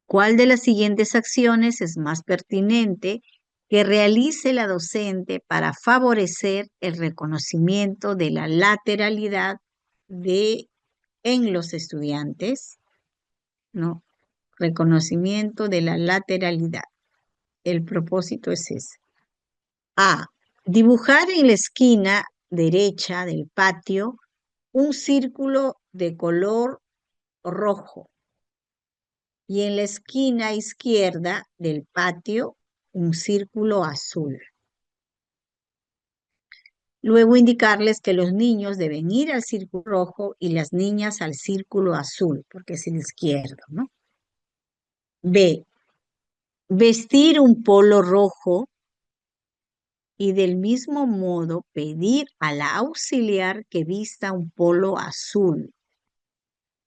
¿Cuál de las siguientes acciones es más pertinente que realice la docente para favorecer el reconocimiento de la lateralidad en los estudiantes? ¿No? Reconocimiento de la lateralidad. El propósito es ese. A. Dibujar en la esquina derecha del patio un círculo de color rojo y en la esquina izquierda del patio un círculo azul. Luego indicarles que los niños deben ir al círculo rojo y las niñas al círculo azul, porque es el izquierdo, ¿no? B. Vestir un polo rojo y del mismo modo pedir a la auxiliar que vista un polo azul,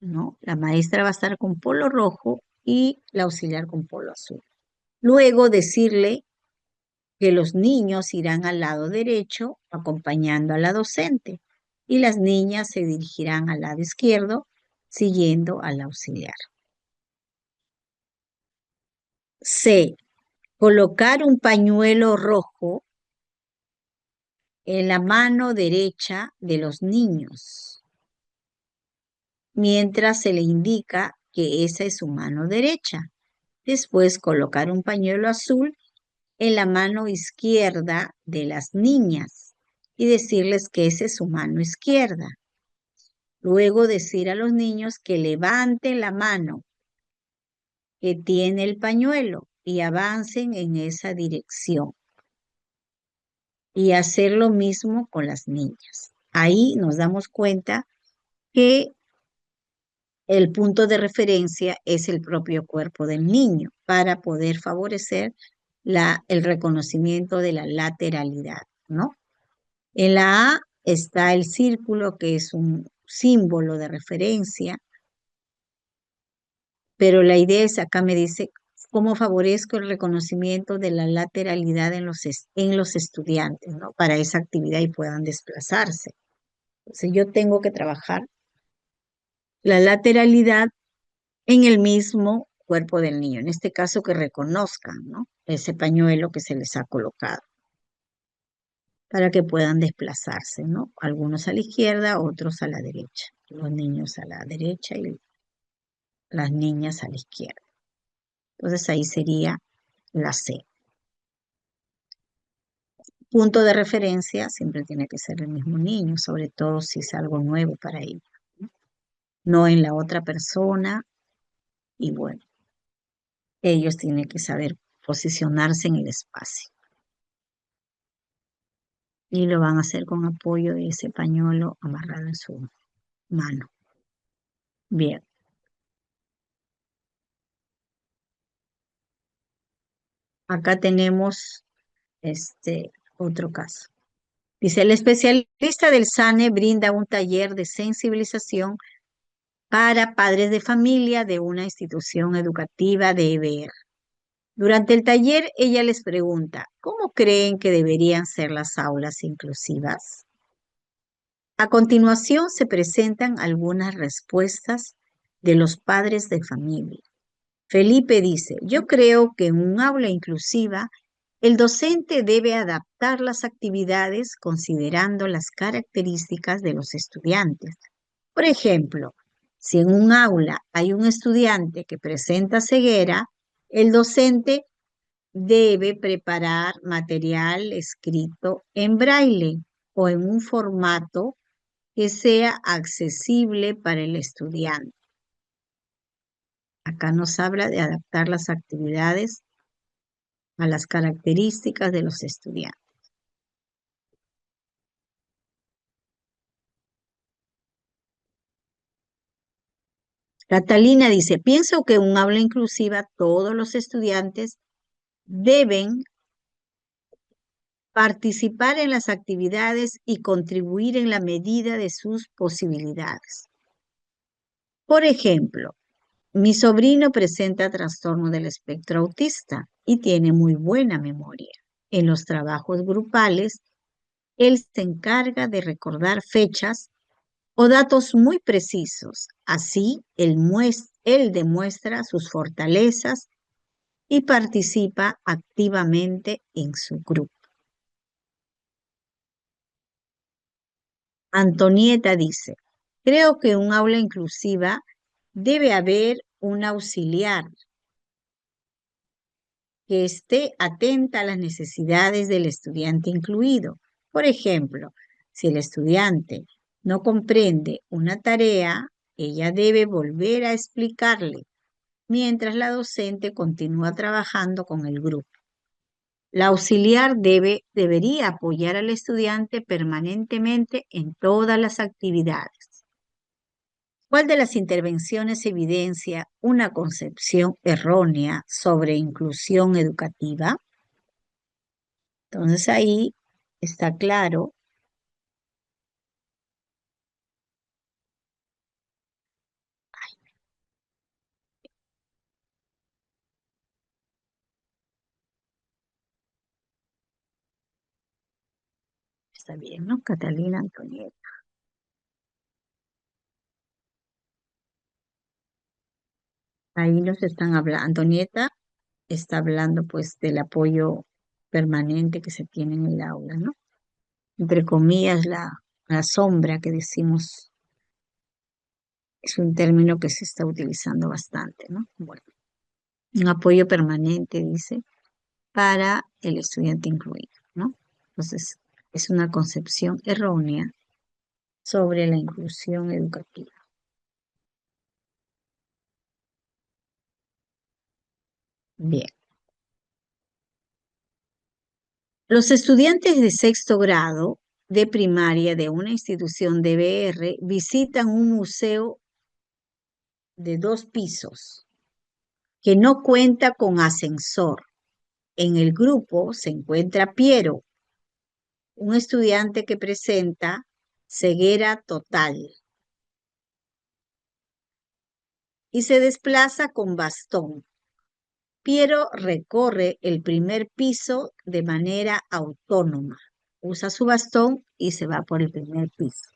¿no? La maestra va a estar con polo rojo y la auxiliar con polo azul. Luego decirle que los niños irán al lado derecho acompañando a la docente y las niñas se dirigirán al lado izquierdo siguiendo al auxiliar. C. Colocar un pañuelo rojo en la mano derecha de los niños, mientras se le indica que esa es su mano derecha. Después colocar un pañuelo azul en la mano izquierda de las niñas y decirles que esa es su mano izquierda. Luego decir a los niños que levanten la mano que tiene el pañuelo y avancen en esa dirección. Y hacer lo mismo con las niñas. Ahí nos damos cuenta que el punto de referencia es el propio cuerpo del niño para poder favorecer el reconocimiento de la lateralidad, ¿no? En la A está el círculo, que es un símbolo de referencia, pero la idea es, acá me dice, cómo favorezco el reconocimiento de la lateralidad en los estudiantes, ¿no? Para esa actividad y puedan desplazarse. Entonces yo tengo que trabajar la lateralidad en el mismo cuerpo del niño, en este caso que reconozcan, ¿no? Ese pañuelo que se les ha colocado para que puedan desplazarse, ¿no? Algunos a la izquierda, otros a la derecha. Los niños a la derecha y las niñas a la izquierda. Entonces ahí sería la C. Punto de referencia siempre tiene que ser el mismo niño, sobre todo si es algo nuevo para ellos, ¿no? No en la otra persona y bueno, ellos tienen que saber posicionarse en el espacio. Y lo van a hacer con apoyo de ese pañuelo amarrado en su mano. Bien, acá tenemos otro caso. Dice, el especialista del SANE brinda un taller de sensibilización para padres de familia de una institución educativa de EBR. Durante el taller, ella les pregunta, ¿cómo creen que deberían ser las aulas inclusivas? A continuación se presentan algunas respuestas de los padres de familia. Felipe dice, yo creo que en un aula inclusiva, el docente debe adaptar las actividades considerando las características de los estudiantes. Por ejemplo, si en un aula hay un estudiante que presenta ceguera, el docente debe preparar material escrito en braille o en un formato que sea accesible para el estudiante. Acá nos habla de adaptar las actividades a las características de los estudiantes. Catalina dice, pienso que en un aula inclusiva todos los estudiantes deben participar en las actividades y contribuir en la medida de sus posibilidades. Por ejemplo, mi sobrino presenta trastorno del espectro autista y tiene muy buena memoria. En los trabajos grupales, él se encarga de recordar fechas o datos muy precisos. Así, él demuestra sus fortalezas y participa activamente en su grupo. Antonieta dice, creo que en un aula inclusiva debe haber un auxiliar que esté atenta a las necesidades del estudiante incluido. Por ejemplo, si el estudiante no comprende una tarea, ella debe volver a explicarle mientras la docente continúa trabajando con el grupo. La auxiliar debería apoyar al estudiante permanentemente en todas las actividades. ¿Cuál de las intervenciones evidencia una concepción errónea sobre inclusión educativa? Entonces ahí está claro, está bien, ¿no? Catalina Antonieta. Ahí nos están hablando. Antonieta está hablando pues del apoyo permanente que se tiene en el aula, ¿no? Entre comillas, la sombra que decimos es un término que se está utilizando bastante, ¿no? Bueno, un apoyo permanente, dice, para el estudiante incluido, ¿no? Entonces, es una concepción errónea sobre la inclusión educativa. Bien. Los estudiantes de sexto grado de primaria de una institución de BR visitan un museo de 2 pisos que no cuenta con ascensor. En el grupo se encuentra Piero, un estudiante que presenta ceguera total y se desplaza con bastón. Piero recorre el primer piso de manera autónoma. Usa su bastón y se va por el primer piso,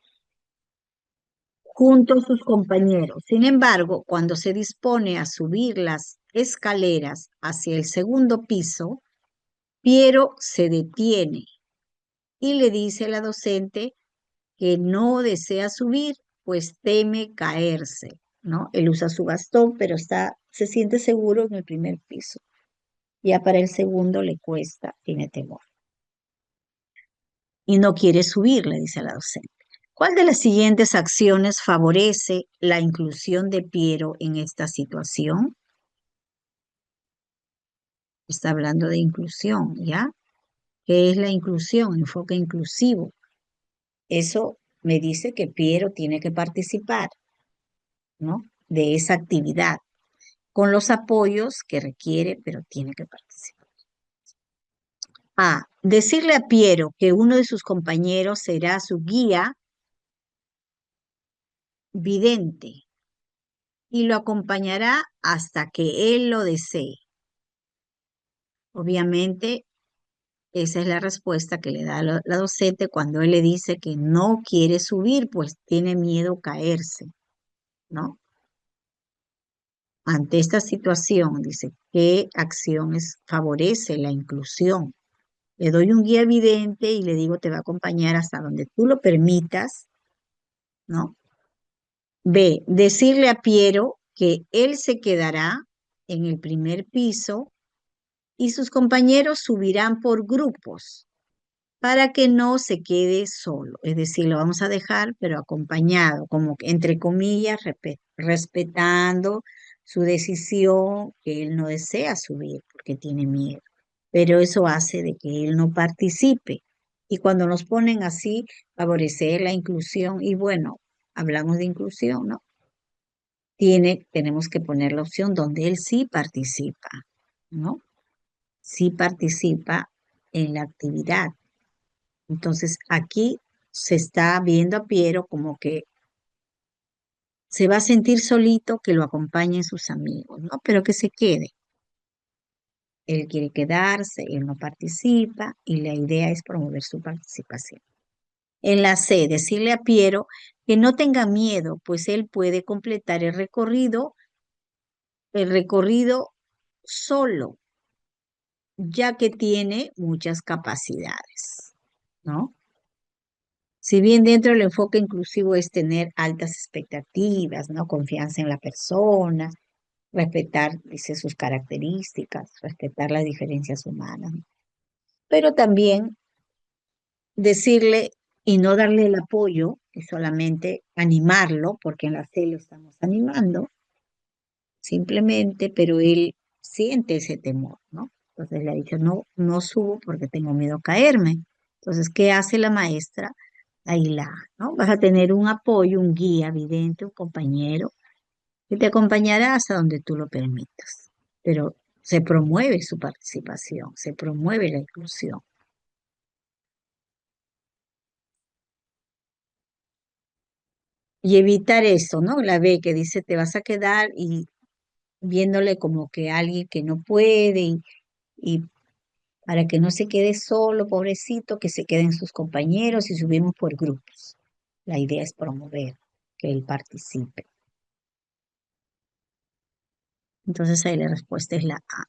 junto a sus compañeros. Sin embargo, cuando se dispone a subir las escaleras hacia el segundo piso, Piero se detiene y le dice a la docente que no desea subir, pues teme caerse, ¿no? Él usa su bastón, pero se siente seguro en el primer piso. Ya para el segundo le cuesta, tiene temor. Y no quiere subir, le dice a la docente. ¿Cuál de las siguientes acciones favorece la inclusión de Piero en esta situación? Está hablando de inclusión, ¿ya? ¿Qué es la inclusión? Enfoque inclusivo. Eso me dice que Piero tiene que participar, ¿no? De esa actividad, con los apoyos que requiere, pero tiene que participar. A. Decirle a Piero que uno de sus compañeros será su guía vidente y lo acompañará hasta que él lo desee. Obviamente, esa es la respuesta que le da la docente cuando él le dice que no quiere subir, pues tiene miedo caerse, ¿no? Ante esta situación, dice, ¿qué acciones favorece la inclusión? Le doy un guía evidente y le digo, te va a acompañar hasta donde tú lo permitas, ¿no? B, decirle a Piero que él se quedará en el primer piso y sus compañeros subirán por grupos para que no se quede solo. Es decir, lo vamos a dejar, pero acompañado, como que, entre comillas, respetando su decisión, que él no desea subir porque tiene miedo. Pero eso hace de que él no participe. Y cuando nos ponen así, favorecer la inclusión, y bueno, hablamos de inclusión, ¿no? Tenemos que poner la opción donde él sí participa, ¿no? Sí participa en la actividad. Entonces aquí se está viendo a Piero como que se va a sentir solito, que lo acompañen sus amigos, ¿no? Pero que se quede. Él quiere quedarse, él no participa y la idea es promover su participación. En la C, decirle a Piero que no tenga miedo, pues él puede completar el recorrido solo, ya que tiene muchas capacidades, ¿no? Si bien dentro del enfoque inclusivo es tener altas expectativas, ¿no? Confianza en la persona, respetar, dice, sus características, respetar las diferencias humanas, ¿no? Pero también decirle y no darle el apoyo, y solamente animarlo, porque en la C lo estamos animando, simplemente, pero él siente ese temor, ¿no? Entonces le ha dicho, no, no subo porque tengo miedo a caerme. Entonces, ¿qué hace la maestra? Ahí ¿no? Vas a tener un apoyo, un guía evidente, un compañero que te acompañará hasta donde tú lo permitas. Pero se promueve su participación, se promueve la inclusión. Y evitar eso, ¿no? La B que dice te vas a quedar y viéndole como que alguien que no puede y para que no se quede solo, pobrecito, que se queden sus compañeros y subimos por grupos. La idea es promover que él participe. Entonces ahí la respuesta es la A.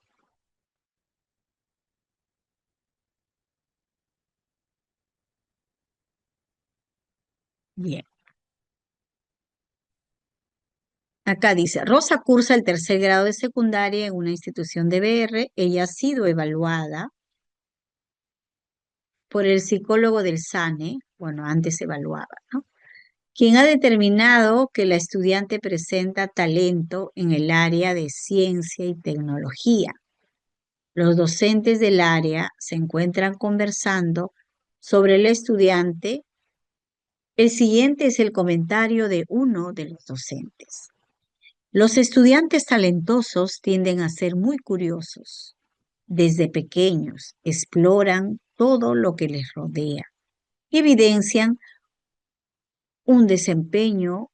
Bien. Acá dice, Rosa cursa el tercer grado de secundaria en una institución de BR. Ella ha sido evaluada por el psicólogo del SANE, bueno, antes evaluaba, ¿no? Quien ha determinado que la estudiante presenta talento en el área de ciencia y tecnología. Los docentes del área se encuentran conversando sobre el estudiante. El siguiente es el comentario de uno de los docentes. Los estudiantes talentosos tienden a ser muy curiosos. Desde pequeños exploran todo lo que les rodea y evidencian un desempeño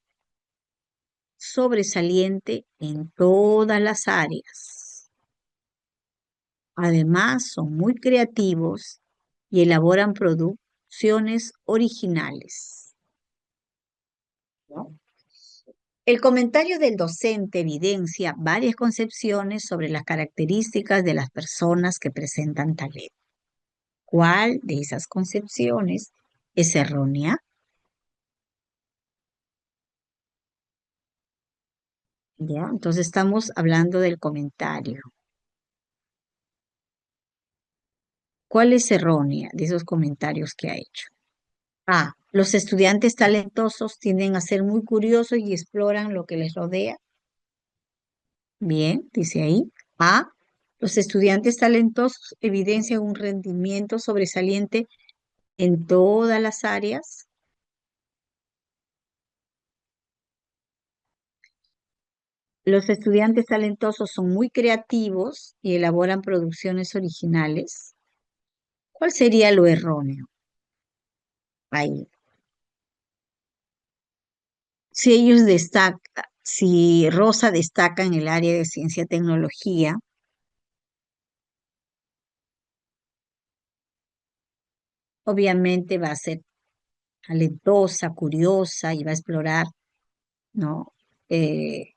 sobresaliente en todas las áreas. Además, son muy creativos y elaboran producciones originales, ¿no? El comentario del docente evidencia varias concepciones sobre las características de las personas que presentan talento. ¿Cuál de esas concepciones es errónea? ¿Ya? Entonces estamos hablando del comentario. ¿Cuál es errónea de esos comentarios que ha hecho? A. Los estudiantes talentosos tienden a ser muy curiosos y exploran lo que les rodea. Bien, dice ahí. A. Los estudiantes talentosos evidencian un rendimiento sobresaliente en todas las áreas. Los estudiantes talentosos son muy creativos y elaboran producciones originales. ¿Cuál sería lo erróneo ahí? Si ellos destacan, si Rosa destaca en el área de ciencia y tecnología, obviamente va a ser talentosa, curiosa y va a explorar, ¿no? Eh,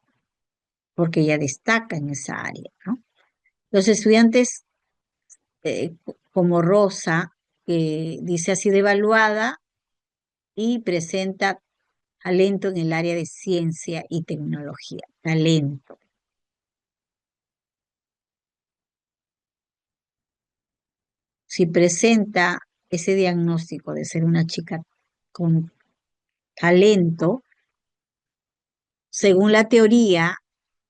porque ella destaca en esa área, ¿no? Los estudiantes como Rosa, que dice ha sido evaluada y presenta talento en el área de ciencia y tecnología. Talento. Si presenta ese diagnóstico de ser una chica con talento, según la teoría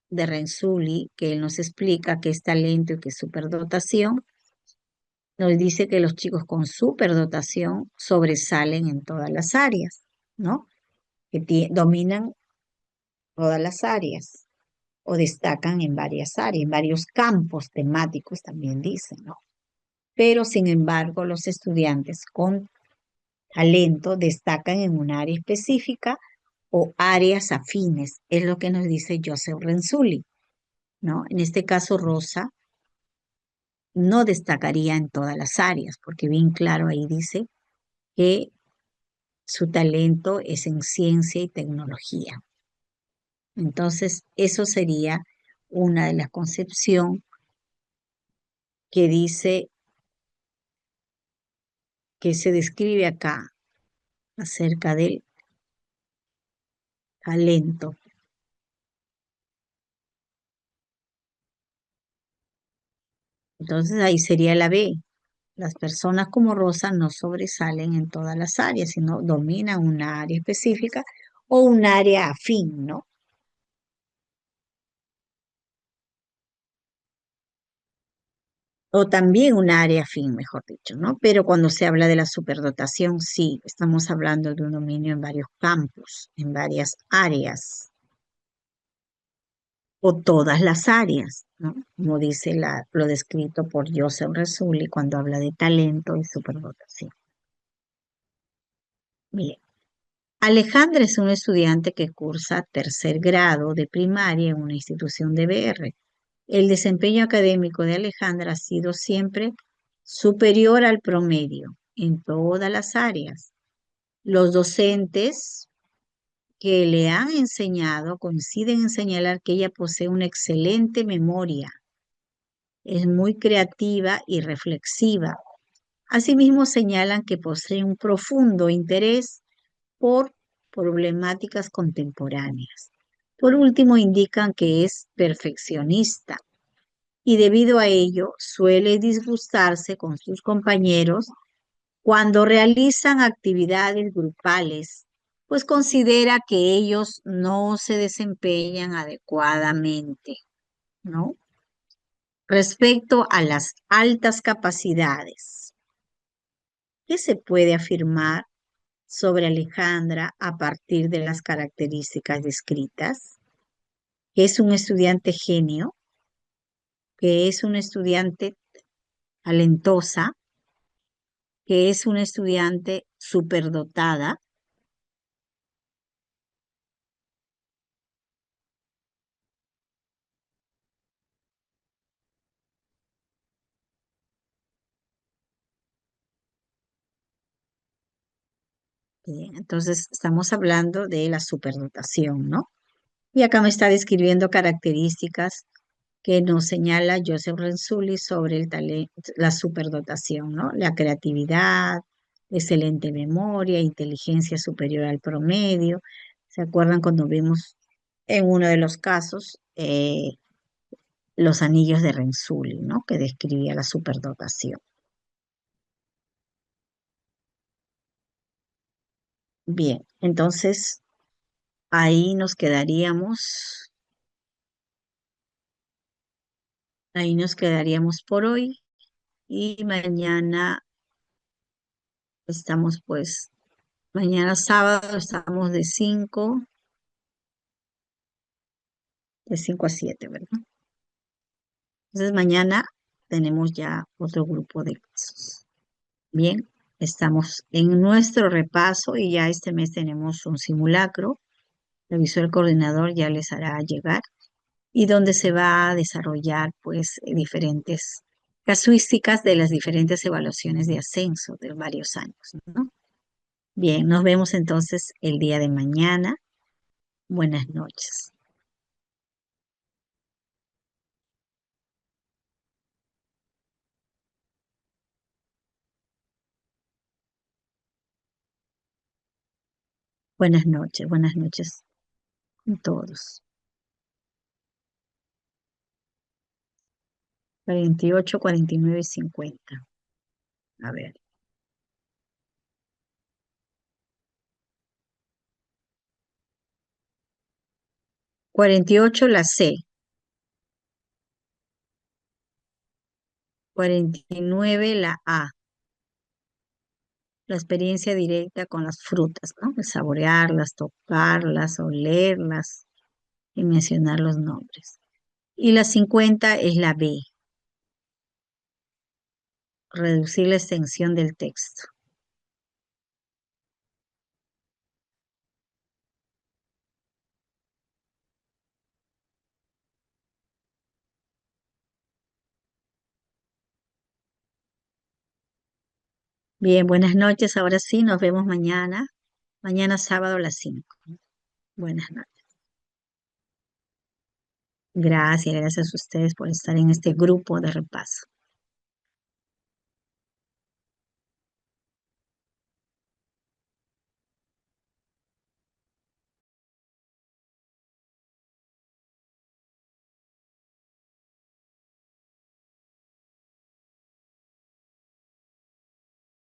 de Renzulli, que él nos explica qué es talento y qué es superdotación, nos dice que los chicos con superdotación sobresalen en todas las áreas, ¿no? Que dominan todas las áreas o destacan en varias áreas, en varios campos temáticos también dicen, ¿no? Pero sin embargo, los estudiantes con talento destacan en un área específica o áreas afines, es lo que nos dice Joseph Renzulli, ¿no? En este caso, Rosa no destacaría en todas las áreas, porque bien claro ahí dice que su talento es en ciencia y tecnología. Entonces, eso sería una de las concepciones que dice, que se describe acá acerca del talento. Entonces, ahí sería la B. Las personas como Rosa no sobresalen en todas las áreas, sino dominan una área específica o un área afín, ¿no? O también un área afín, mejor dicho, ¿no? Pero cuando se habla de la superdotación, sí, estamos hablando de un dominio en varios campos, en varias áreas, o todas las áreas, ¿no? Como dice lo descrito por Joseph Rasulli cuando habla de talento y superdotación. Bien. Alejandra es un estudiante que cursa tercer grado de primaria en una institución de BR. El desempeño académico de Alejandra ha sido siempre superior al promedio en todas las áreas. Los docentes que le han enseñado coinciden en señalar que ella posee una excelente memoria, es muy creativa y reflexiva. Asimismo, señalan que posee un profundo interés por problemáticas contemporáneas. Por último, indican que es perfeccionista y debido a ello suele disgustarse con sus compañeros cuando realizan actividades grupales, pues considera que ellos no se desempeñan adecuadamente, ¿no? Respecto a las altas capacidades, ¿qué se puede afirmar sobre Alejandra a partir de las características descritas? Que es un estudiante genio, que es una estudiante talentosa, que es una estudiante superdotada. Bien, entonces estamos hablando de la superdotación, ¿no? Y acá me está describiendo características que nos señala Joseph Renzulli sobre el la superdotación, ¿no? La creatividad, excelente memoria, inteligencia superior al promedio. ¿Se acuerdan cuando vimos en uno de los casos los anillos de Renzulli, ¿no? Que describía la superdotación. Bien, entonces ahí nos quedaríamos, ahí nos quedaríamos por hoy y mañana estamos pues, mañana sábado estamos de cinco a 7, ¿verdad? Entonces mañana tenemos ya otro grupo de casos. Bien, estamos en nuestro repaso y ya este mes tenemos un simulacro. El visual coordinador ya les hará llegar y donde se va a desarrollar pues diferentes casuísticas de las diferentes evaluaciones de ascenso de varios años, ¿no? Bien, nos vemos entonces el día de mañana. Buenas noches. Buenas noches a todos. 48, 49 y 50. A ver. 48 la C. 49 la A. La experiencia directa con las frutas, ¿no? De saborearlas, tocarlas, olerlas y mencionar los nombres. Y la 50 es la B, reducir la extensión del texto. Bien, buenas noches. Ahora sí, nos vemos mañana. Mañana sábado a las 5. Buenas noches. Gracias a ustedes por estar en este grupo de repaso.